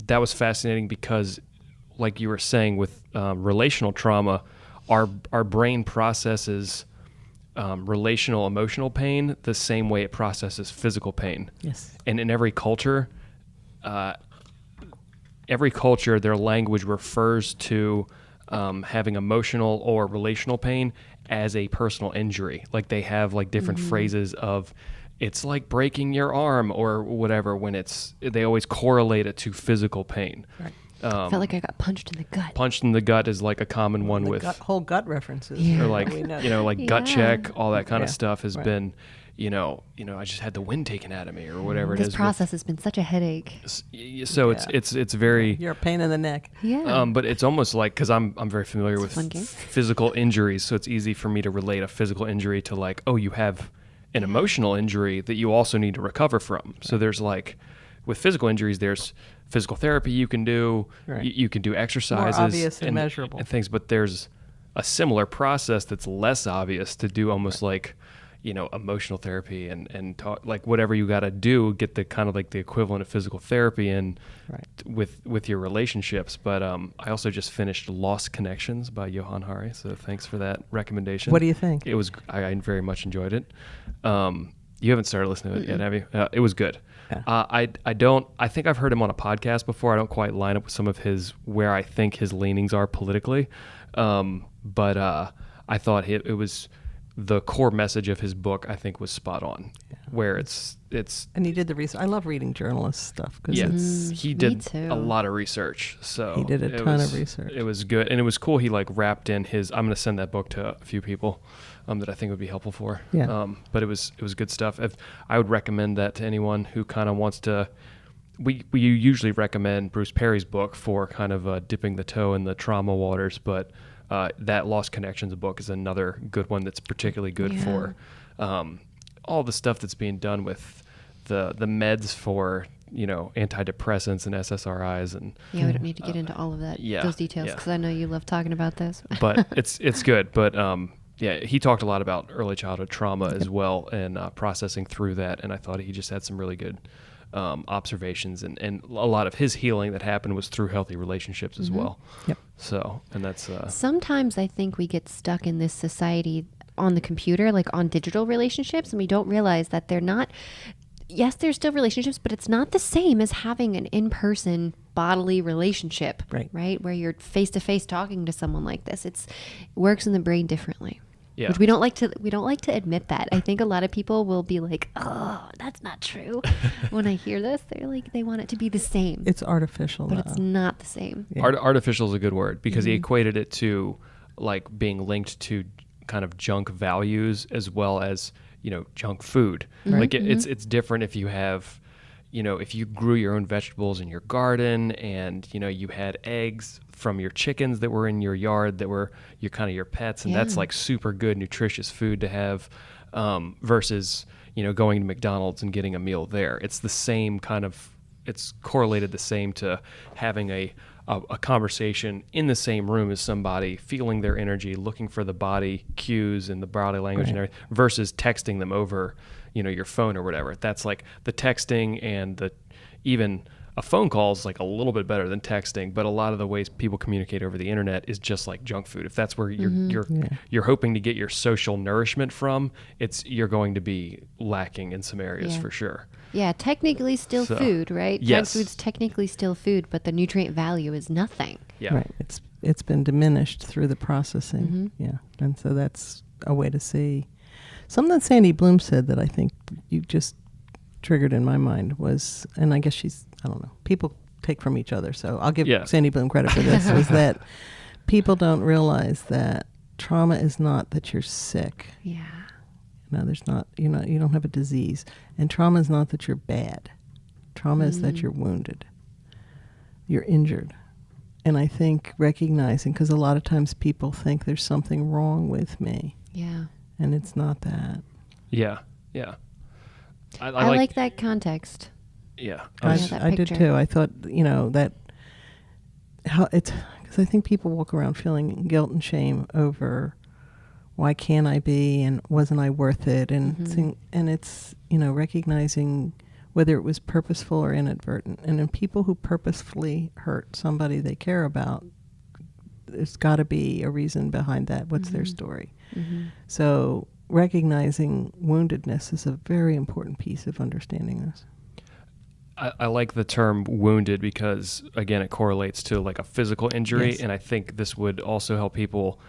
that was fascinating because, like you were saying, with relational trauma, our brain processes relational emotional pain the same way it processes physical pain. Yes. And in every culture, their language refers to having emotional or relational pain as a personal injury. Like they have like different phrases of, it's like breaking your arm or whatever, when they always correlate it to physical pain. Right. I felt like I got punched in the gut. Punched in the gut is like a common one with Whole gut references. Yeah. or like We know. like gut Yeah. check, all that kind of Yeah. stuff has Right. been, I just had the wind taken out of me or whatever it This is. process has been such a headache. So Yeah. it's very You're a pain in the neck. Yeah. but it's almost like, because I'm very familiar It's a with fun game. physical injuries, so it's easy for me to relate a physical injury to like, oh, you have an emotional injury that you also need to recover from. So there's like, with physical injuries, there's physical therapy you can do, Right. you can do exercises, obvious and measurable. and things, but there's a similar process that's less obvious to do, almost like, emotional therapy and talk, like whatever you got to do, get the kind of like the equivalent of physical therapy and Right. with your relationships. But I also just finished Lost Connections by Johann, so thanks for that recommendation. What do you think? It was, I very much enjoyed it. You haven't started listening to it yet, have you? It was good. Yeah. I think I've heard him on a podcast before. I don't quite line up with some of where I think his leanings are politically. But I thought it was, the core message of his book, I think, was spot on, where it's And he did the research. I love reading journalist stuff because he me did too. a lot of research. So He did a it ton was- of research. It was good, and it was cool. He like wrapped in his. I'm going to send that book to a few people that I think would be helpful for. Yeah. But it was good stuff. I would recommend that to anyone who kind of wants to. We usually recommend Bruce Perry's book for kind of dipping the toe in the trauma waters, but that Lost Connections book is another good one that's particularly good Yeah. for all the stuff that's being done with the meds for antidepressants and SSRIs and Yeah, we don't need to get into all of that, yeah, those details, yeah. because I know you love talking about this. but it's good. But yeah, he talked a lot about early childhood trauma as well and processing through that, and I thought he just had some really good observations, and a lot of his healing that happened was through healthy relationships as well. Yep. So, and that's Sometimes I think we get stuck in this society on the computer, like on digital relationships, and we don't realize that they're not. Yes, there's still relationships, but it's not the same as having an in-person bodily relationship, Right. Where you're face-to-face talking to someone like this. It works in the brain differently. Yeah. Which we don't like to admit that. I think a lot of people will be like, "Oh, that's not true." When I hear this, they're like, they want it to be the same, it's artificial. but though. it's not the same. Yeah. artificial is a good word, because he equated it to like being linked to kind of junk values as well as junk food. Like it's different if you have, if you grew your own vegetables in your garden and you had eggs from your chickens that were in your yard that were your pets, and that's Yeah. like super good nutritious food to have, versus going to McDonald's and getting a meal there. It's the same kind of, it's correlated the same to having a conversation in the same room as somebody, feeling their energy, looking for the body cues and the body language and everything, versus texting them over, your phone or whatever. That's like the texting, and even a phone call is like a little bit better than texting, but a lot of the ways people communicate over the internet is just like junk food. If that's where you're hoping to get your social nourishment from, you're going to be lacking in some areas Yeah. for sure. Yeah, technically still So, food, right? yes. Junk food's technically still food, but the nutrient value is nothing. Yeah. Right. It's been diminished through the processing. Mm-hmm. Yeah. And so that's a way to see. Something that Sandy Bloom said that I think you just triggered in my mind was, and I guess I don't know, people take from each other, so I'll give Yeah. Sandy Bloom credit for this, was that people don't realize that trauma is not that you're sick. Yeah. No, there's not, you don't have a disease. And trauma is not that you're bad. Trauma is that you're wounded. You're injured. And I think recognizing, because a lot of times people think there's something wrong with me, Yeah. and it's not that. Yeah. Yeah. I like that context. Yeah. that I did picture. too. I thought, that how it's because I think people walk around feeling guilt and shame over why can't I be and wasn't I worth it, and and it's recognizing whether it was purposeful or inadvertent. And in people who purposefully hurt somebody they care about, there's got to be a reason behind that. What's their story? So recognizing woundedness is a very important piece of understanding this. I like the term wounded because, again, it correlates to like a physical injury. Yes. And I think this would also help people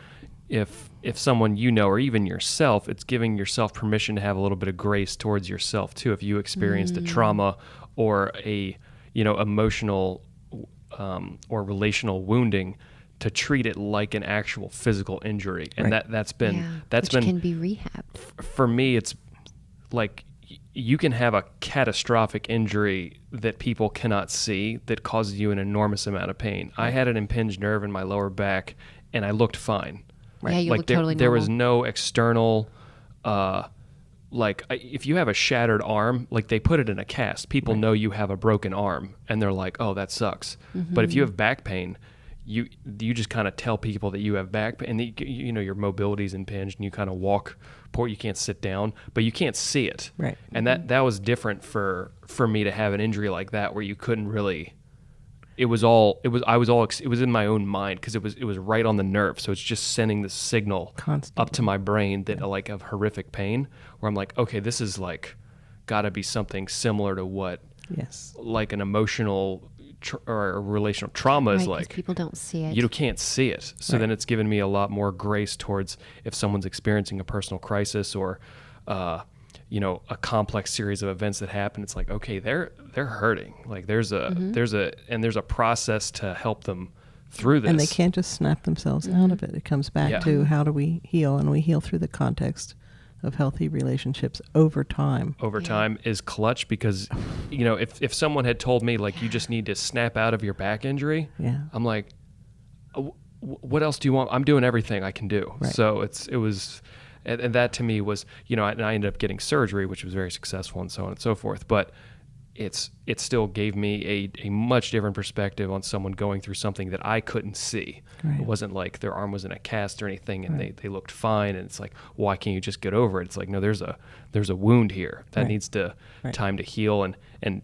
if someone or even yourself, it's giving yourself permission to have a little bit of grace towards yourself too. If you experienced a trauma or a, emotional or relational wounding, to treat it like an actual physical injury. And Right. that's Which been can be rehabbed. for me, it's like you can have a catastrophic injury that people cannot see that causes you an enormous amount of pain. I had an impinged nerve in my lower back, and I looked fine. Yeah, you look there, totally there was normal. no external, if you have a shattered arm, like they put it in a cast, people know you have a broken arm, and they're like, oh, that sucks. But if you have back pain, you just kind of tell people that you have back pain, and your mobility's impinged, and you kind of walk poor. You can't sit down, but you can't see it. Right. And that was different for me to have an injury like that, where you couldn't really. It was in my own mind because it was right on the nerve, so it's just sending the signal Constantly. up to my brain that like of horrific pain, where I'm like, okay, this is like got to be something similar to what Yes. like an emotional or a relational trauma is Right, 'cause like. people don't see it. You can't see it. So then it's given me a lot more grace towards if someone's experiencing a personal crisis or, a complex series of events that happen. It's like, okay, they're hurting. Like there's a process to help them through this. And they can't just snap themselves out of it. It comes back to how do we heal, and we heal through the context of healthy relationships over time. Over time is clutch because, if someone had told me like you just need to snap out of your back injury, I'm like, what else do you want? I'm doing everything I can do. Right. So it was, and that to me was, and I ended up getting surgery, which was very successful and so on and so forth. But it still gave me a much different perspective on someone going through something that I couldn't see. Right. It wasn't like their arm was in a cast or anything and they looked fine. And it's like, why can't you just get over it? It's like, no, there's a wound here that needs to time to heal and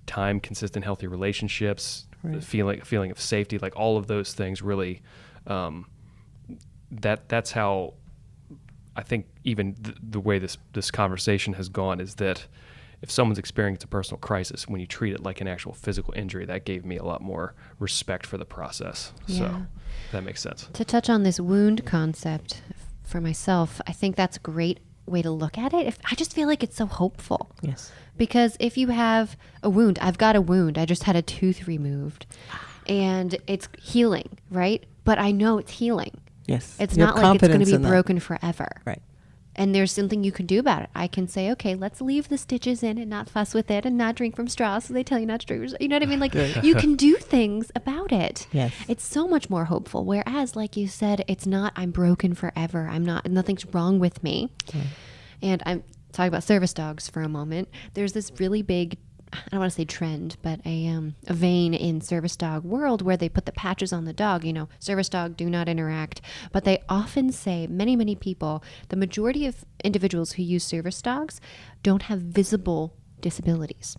time, consistent, healthy relationships, the feeling of safety, like all of those things really, that's how I think even the way this conversation has gone is that if someone's experiencing a personal crisis, when you treat it like an actual physical injury, that gave me a lot more respect for the process. Yeah. So that makes sense. To touch on this wound concept for myself, I think that's a great way to look at it. I just feel like it's so hopeful. Yes. Because if you have a wound, I've got a wound. I just had a tooth removed and it's healing, right? But I know it's healing. Yes. It's You have not like it's going to confidence be in that. broken forever. Right. And there's something you can do about it. I can say, okay, let's leave the stitches in and not fuss with it and not drink from straws. So they tell you not to drink. You know what I mean? Like you can do things about it. Yes. It's so much more hopeful. Whereas, like you said, it's not, I'm broken forever. Nothing's wrong with me. And I'm talking about service dogs for a moment. There's this really big, I don't want to say trend, but a vein in service dog world where they put the patches on the dog, service dog, do not interact. But they often say, many people, the majority of individuals who use service dogs don't have visible disabilities.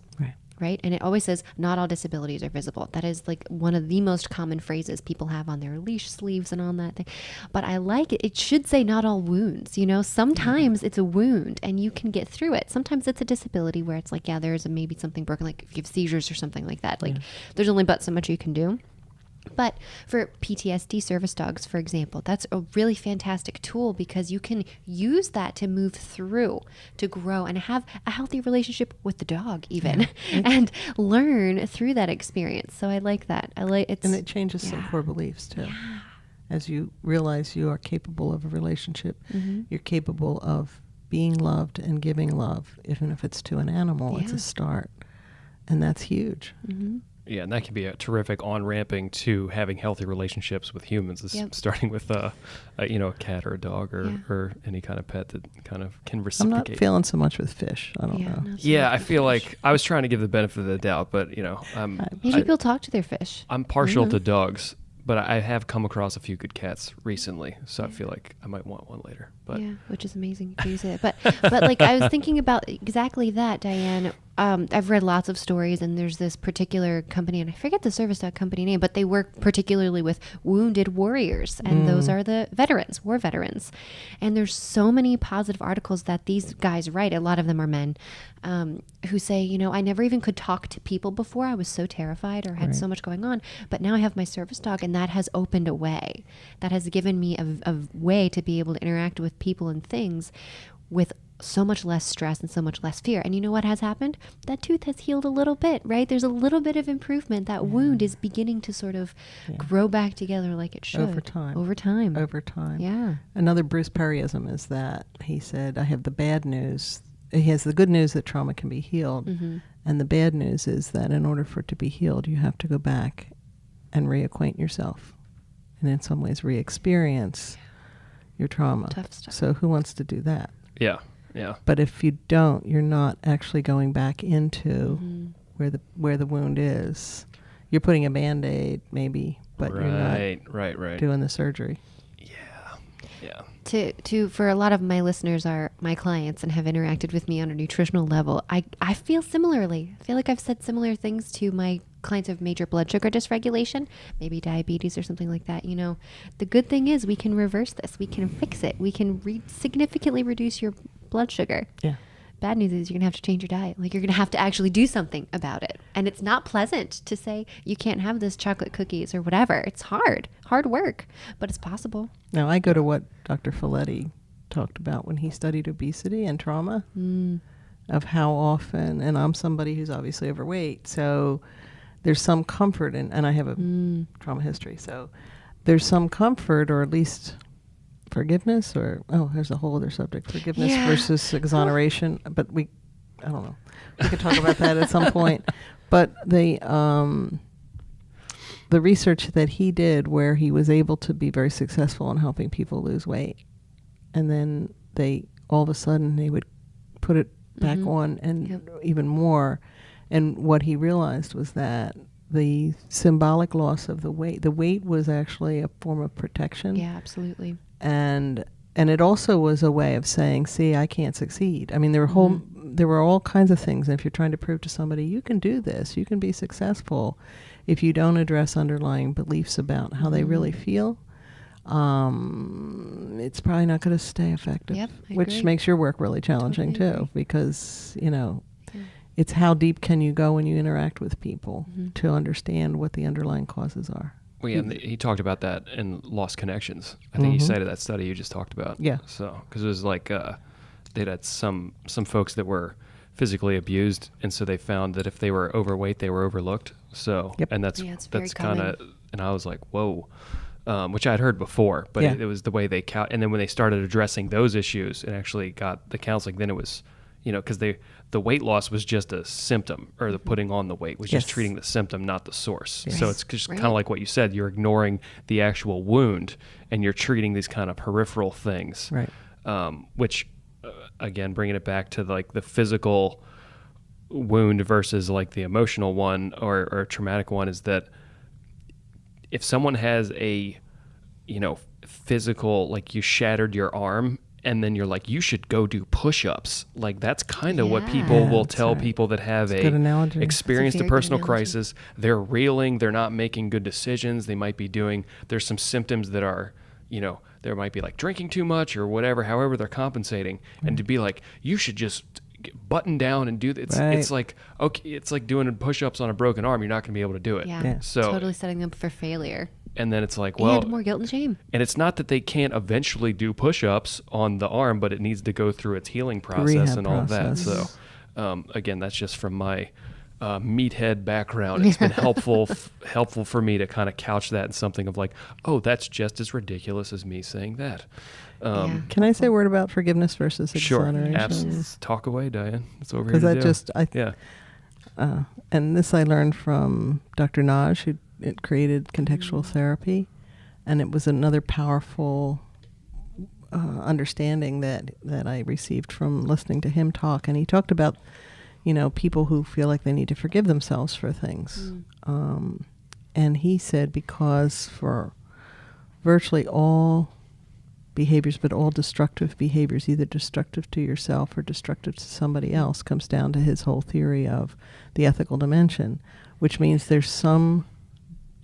Right? And it always says, not all disabilities are visible. That is like one of the most common phrases people have on their leash sleeves and on that thing. But I like it. It should say not all wounds. Sometimes it's a wound and you can get through it. Sometimes it's a disability where it's like, yeah, there's maybe something broken, like if you have seizures or something like that. Like there's only but so much you can do. But for PTSD service dogs, for example, that's a really fantastic tool because you can use that to move through, to grow and have a healthy relationship with the dog even and learn through that experience. So I like that. And it changes some core beliefs too. Yeah. As you realize you are capable of a relationship, you're capable of being loved and giving love, even if it's to an animal, it's a start. And that's huge. Yeah, and that can be a terrific on-ramping to having healthy relationships with humans, starting with a cat or a dog or any kind of pet that kind of can I'm reciprocate. not feeling so much with fish. I don't know. Yeah, I feel like I was trying to give the benefit of the doubt, but Maybe people talk to their fish. I'm partial to dogs, but I have come across a few good cats recently, so I feel like I might want one later. But yeah, which is amazing to use it. But like I was thinking about exactly that, Diane. I've read lots of stories, and there's this particular company, and I forget the service dog company name, but they work particularly with wounded warriors, and those are the veterans, war veterans. And there's so many positive articles that these guys write. A lot of them are men who say, I never even could talk to people before. I was so terrified or had so much going on, but now I have my service dog, and that has opened a way. That has given me a way to be able to interact with people and things with so much less stress and so much less fear. And you know what has happened? That tooth has healed a little bit, right? There's a little bit of improvement. That wound is beginning to sort of grow back together like it should. Over time. Yeah. Another Bruce Perryism is that he said, I have the bad news. He has the good news that trauma can be healed. And the bad news is that in order for it to be healed, you have to go back and reacquaint yourself. And in some ways re-experience your trauma. Tough stuff. So who wants to do that? yeah. But if you don't, you're not actually going back into where the wound is. You're putting a Band-Aid maybe, but you're not doing the surgery. Yeah. For a lot of my listeners are my clients and have interacted with me on a nutritional level. I feel similarly. I feel like I've said similar things to my clients who have major blood sugar dysregulation, maybe diabetes or something like that. The good thing is we can reverse this. We can fix it. We can significantly reduce your blood sugar. Yeah. Bad news is you're going to have to change your diet. Like you're going to have to actually do something about it. And it's not pleasant to say you can't have this chocolate cookies or whatever. It's hard work, but it's possible. Now, I go to what Dr. Folletti talked about when he studied obesity and trauma, of how often, and I'm somebody who's obviously overweight, so there's some comfort, and I have a trauma history, so there's some comfort, or at least forgiveness, or, there's a whole other subject, forgiveness versus exoneration, but I don't know. We could talk about that at some point. But the research that he did, where he was able to be very successful in helping people lose weight, and then all of a sudden they would put it back on and even more. And what he realized was that the symbolic loss of the weight was actually a form of protection. Yeah, absolutely. And it also was a way of saying, see, I can't succeed. I mean, there were all kinds of things. And if you're trying to prove to somebody, you can do this, you can be successful, if you don't address underlying beliefs about how they really feel, it's probably not going to stay effective. Yep, I which agree. makes your work really challenging Totally too, agree. because, it's how deep can you go when you interact with people to understand what the underlying causes are. Well, yeah, and he talked about that in Lost Connections. I think he cited that study you just talked about. Yeah. So, because it was like they'd had some folks that were physically abused, and so they found that if they were overweight, they were overlooked. So, and that's it's very that's kind of, common. and I was like, whoa, which I'd heard before, but it was the way they and then when they started addressing those issues and actually got the counseling, then it was, because the weight loss was just a symptom, or the putting on the weight was just treating the symptom, not the source. Yes. So it's just kind of like what you said, you're ignoring the actual wound and you're treating these kind of peripheral things, Right. Which, again, bringing it back to like the physical wound versus like the emotional one or traumatic one, is that if someone has a, physical, like you shattered your arm, and then you're like, you should go do push-ups. Like that's kind of what people will tell people that have Good analogy. experienced a That's a very personal good analogy. crisis. They're reeling. They're not making good decisions. They might be there's some symptoms that are, there might be like drinking too much or whatever, however they're compensating. And to be like, you should just button down and do that. It's like, okay, it's like doing push-ups on a broken arm. You're not going to be able to do it. Yeah. So, totally setting them up for failure. and then it's like, well, And more guilt and shame. and it's not that they can't eventually do push-ups on the arm, but it needs to go through its healing process Rehab and all process. that. So, again, that's just from my meathead background. It's been helpful for me to kind of couch that in something of like, oh, that's just as ridiculous as me saying that. Can I say a word about forgiveness versus Sure, exoneration? absolutely. Talk away, Diane. It's over here Because to I do. just, Yeah. And this I learned from Dr. Naj, who created contextual therapy. And it was another powerful understanding that I received from listening to him talk. And he talked about, people who feel like they need to forgive themselves for things. And he said because for virtually all behaviors, but all destructive behaviors, either destructive to yourself or destructive to somebody else, comes down to his whole theory of the ethical dimension, which means there's some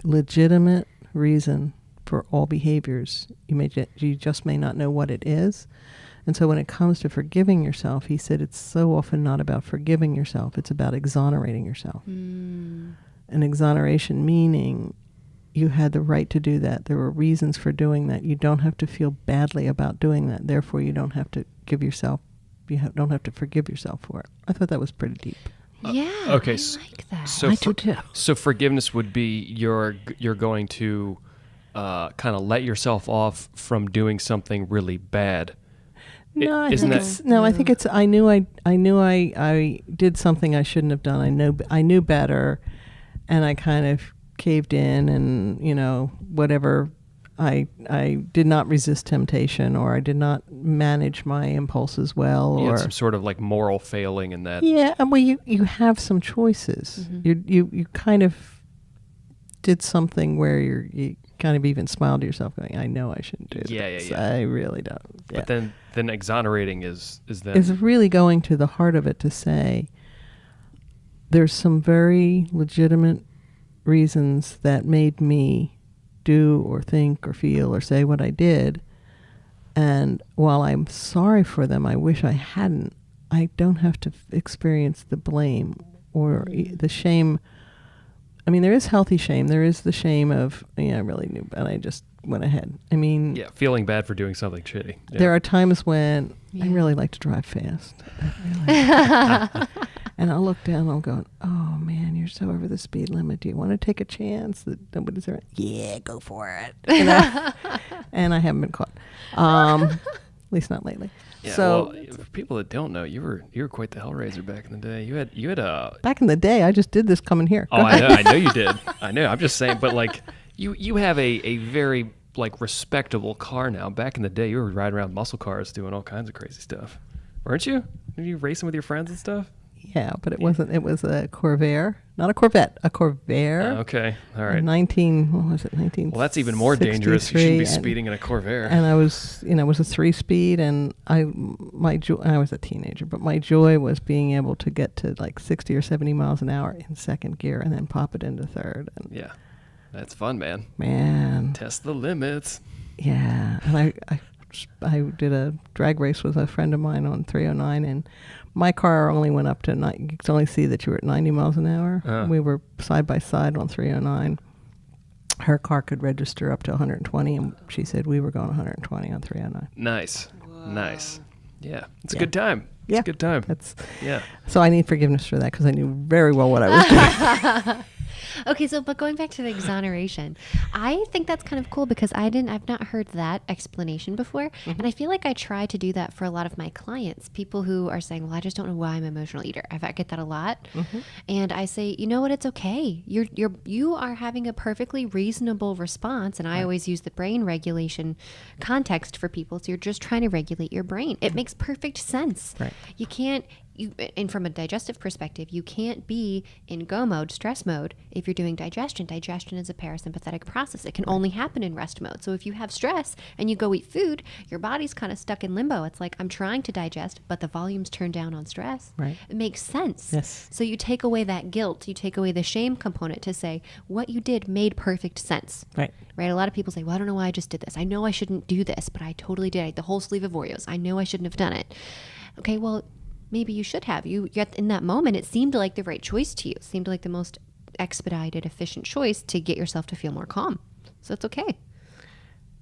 legitimate reason for all behaviors. You just may not know what it is. And so when it comes to forgiving yourself, he said it's so often not about forgiving yourself, it's about exonerating yourself. And exoneration meaning you had the right to do that. There were reasons for doing that. You don't have to feel badly about doing that. Therefore, you don't have to don't have to forgive yourself for it. I thought that was pretty deep. Yeah, okay, I like that. So I do too. So forgiveness would be you're going to kind of let yourself off from doing something really bad. No, I Isn't think that- it's I think it's I knew I did something I shouldn't have done. I knew better, and I kind of caved in, and whatever. I did not resist temptation, or I did not manage my impulses well, You or had some sort of like moral failing in that. yeah. Well, you have some choices. You kind of did something where you kind of even smiled to yourself, going, "I know I shouldn't do this. Yeah. I really don't." Yeah. But then exonerating is then Is really going to the heart of it to say there's some very legitimate reasons that made me do or think or feel or say what I did. And while I'm sorry for them, I wish I hadn't. I don't have to experience the blame or the shame. I mean, there is healthy shame. There is the shame of, I really knew, and I just went ahead. I mean, yeah, feeling bad for doing something shitty. Yeah. there are times when I really like to drive fast. And I'll look down and I'll go, oh man, you're so over the speed limit. Do you want to take a chance that nobody's around? Yeah, go for it. And I haven't been caught. At least not lately. Yeah, So well, for people that don't know, you were quite the hellraiser back in the day. You had a back in the day, I just did this coming here. Oh, I know you did. I know. I'm just saying, but like you have a very like respectable car now. Back in the day, you were riding around muscle cars doing all kinds of crazy stuff, weren't you? Were you racing with your friends and stuff? Yeah, but it wasn't. It was a Corvair, not a Corvette, a Corvair. Okay, all right. 19. Well, that's even more dangerous. You shouldn't be speeding in a Corvair. And I was, it was a 3-speed, and I was a teenager, but my joy was being able to get to like 60 or 70 miles an hour in second gear and then pop it into third. And Yeah, that's fun, man. man, Test the limits. yeah. And I did a drag race with a friend of mine on 309, and my car only went up to you could only see that you were at 90 miles an hour. We were side by side on 309. Her car could register up to 120, and she said we were going 120 on 309. Nice. Yeah, it's a good time. Yeah. It's a good time. Yeah. So I need forgiveness for that because I knew very well what I was doing. Okay, but going back to the exoneration, I think that's kind of cool because I've not heard that explanation before. And I feel like I try to do that for a lot of my clients, people who are saying, well, I just don't know why I'm an emotional eater. I get that a lot. And I say, you know what? It's okay. You are having a perfectly reasonable response. And I always use the brain regulation context for people. So you're just trying to regulate your brain. It makes perfect sense. Right. You can't, and from a digestive perspective, you can't be in go mode, stress mode, if you're doing digestion. Digestion is a parasympathetic process. It can only happen in rest mode. So if you have stress and you go eat food, your body's kind of stuck in limbo. It's like, I'm trying to digest, but the volume's turned down on stress. Right. It makes sense. Yes. So you take away that guilt, you take away the shame component to say, what you did made perfect sense. Right. Right? A lot of people say, well, I don't know why I just did this. I know I shouldn't do this, but I totally did. I ate the whole sleeve of Oreos. I know I shouldn't have done it. Okay, well, maybe you should have. In that moment, it seemed like the right choice to you. It seemed like the most expedited, efficient choice to get yourself to feel more calm. So it's okay.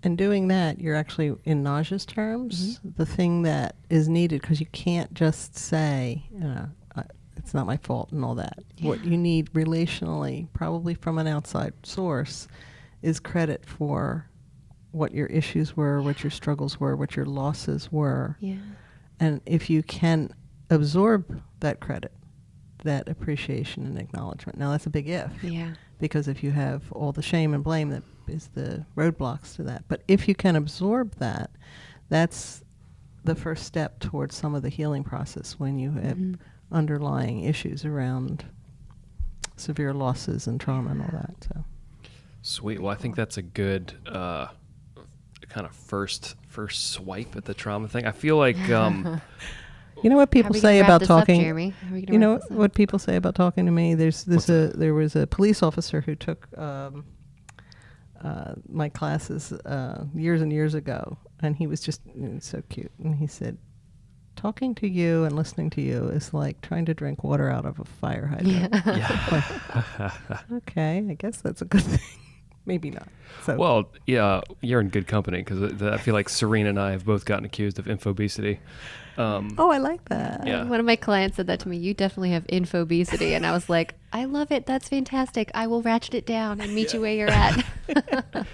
And doing that, you're actually, in Naj's terms, the thing that is needed, because you can't just say, it's not my fault and all that. Yeah. What you need relationally, probably from an outside source, is credit for what your issues were, what your struggles were, what your losses were. Yeah. And if you can absorb that credit, that appreciation and acknowledgement. Now, that's a big if. Yeah. Because if you have all the shame and blame, that is the roadblocks to that. But if you can absorb that, that's the first step towards some of the healing process when you have underlying issues around severe losses and trauma and all that. So Sweet. Well, I think that's a good kind of first swipe at the trauma thing. I feel like you know what people say about talking. Jeremy? You know what people say about talking to me. There was a police officer who took my classes years and years ago, and he was just so cute. And he said, "Talking to you and listening to you is like trying to drink water out of a fire hydrant." yeah. Okay, I guess that's a good thing. Maybe not. So Well, yeah, you're in good company because I feel like Serena and I have both gotten accused of infobesity. oh, I like that. Yeah. One of my clients said that to me. You definitely have infobesity, and I was like, I love it. That's fantastic. I will ratchet it down and meet you where you're at.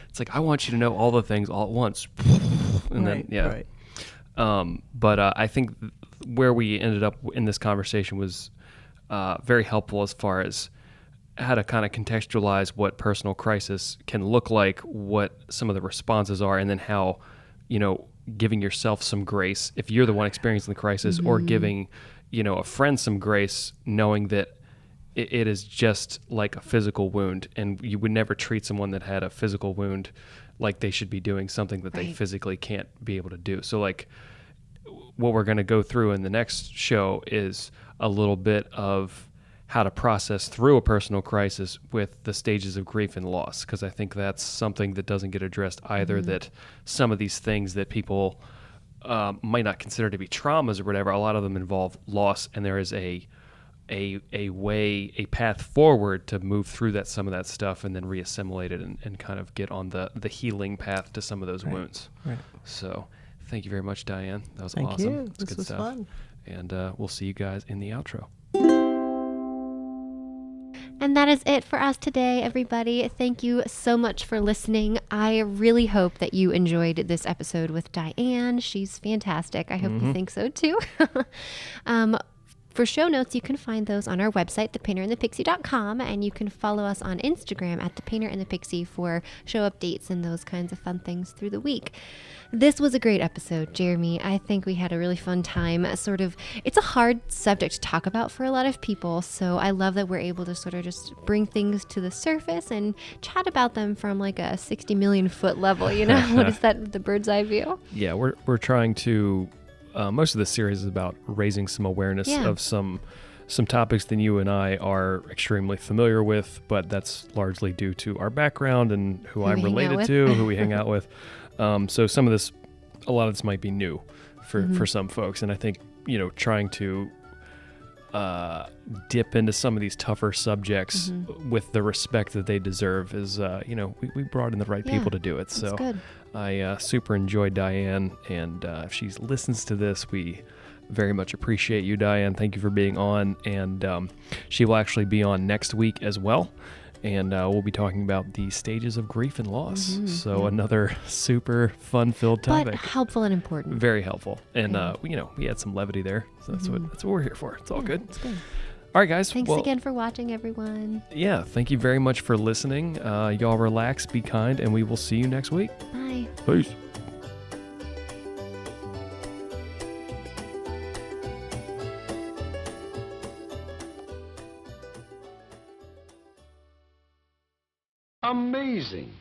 It's like, I want you to know all the things all at once. And then, yeah. Right. But I think where we ended up in this conversation was very helpful as far as how to kind of contextualize what personal crisis can look like, what some of the responses are, and then how, giving yourself some grace if you're the one experiencing the crisis, or giving, a friend some grace, knowing that it is just like a physical wound, and you would never treat someone that had a physical wound like they should be doing something that they physically can't be able to do. So like what we're going to go through in the next show is a little bit of how to process through a personal crisis with the stages of grief and loss, because I think that's something that doesn't get addressed either, that some of these things that people might not consider to be traumas or whatever, a lot of them involve loss, and there is a path forward to move through some of that stuff and then reassimilate it and kind of get on the healing path to some of those wounds. Right. So thank you very much, Diane. That was Thank awesome. you. It's This good was stuff. fun. And we'll see you guys in the outro. And that is it for us today, everybody. Thank you so much for listening. I really hope that you enjoyed this episode with Diane. She's fantastic. I hope you think so too. For show notes, you can find those on our website, thepainterandthepixie.com, and you can follow us on Instagram at thepainterandthepixie for show updates and those kinds of fun things through the week. This was a great episode, Jeremy. I think we had a really fun time. It's a hard subject to talk about for a lot of people, so I love that we're able to sort of just bring things to the surface and chat about them from like a 60 million foot level, What is that, the bird's eye view? Yeah, we're trying to... most of the series is about raising some awareness of some topics that you and I are extremely familiar with, but that's largely due to our background and who I'm related to, who we hang out with. So a lot of this might be new for some folks, and I think trying to dip into some of these tougher subjects with the respect that they deserve is we brought in the right people to do it. So good. I super enjoyed Diane, and if she listens to this, we very much appreciate you, Diane. Thank you for being on, and she will actually be on next week as well, and we'll be talking about the stages of grief and loss. So another super fun-filled topic, But helpful and important. very helpful, and we had some levity there, so that's what we're here for. It's all good. It's good. All right, guys. Thanks again for watching, everyone. Yeah, thank you very much for listening. Y'all relax, be kind, and we will see you next week. Bye. Peace. Amazing.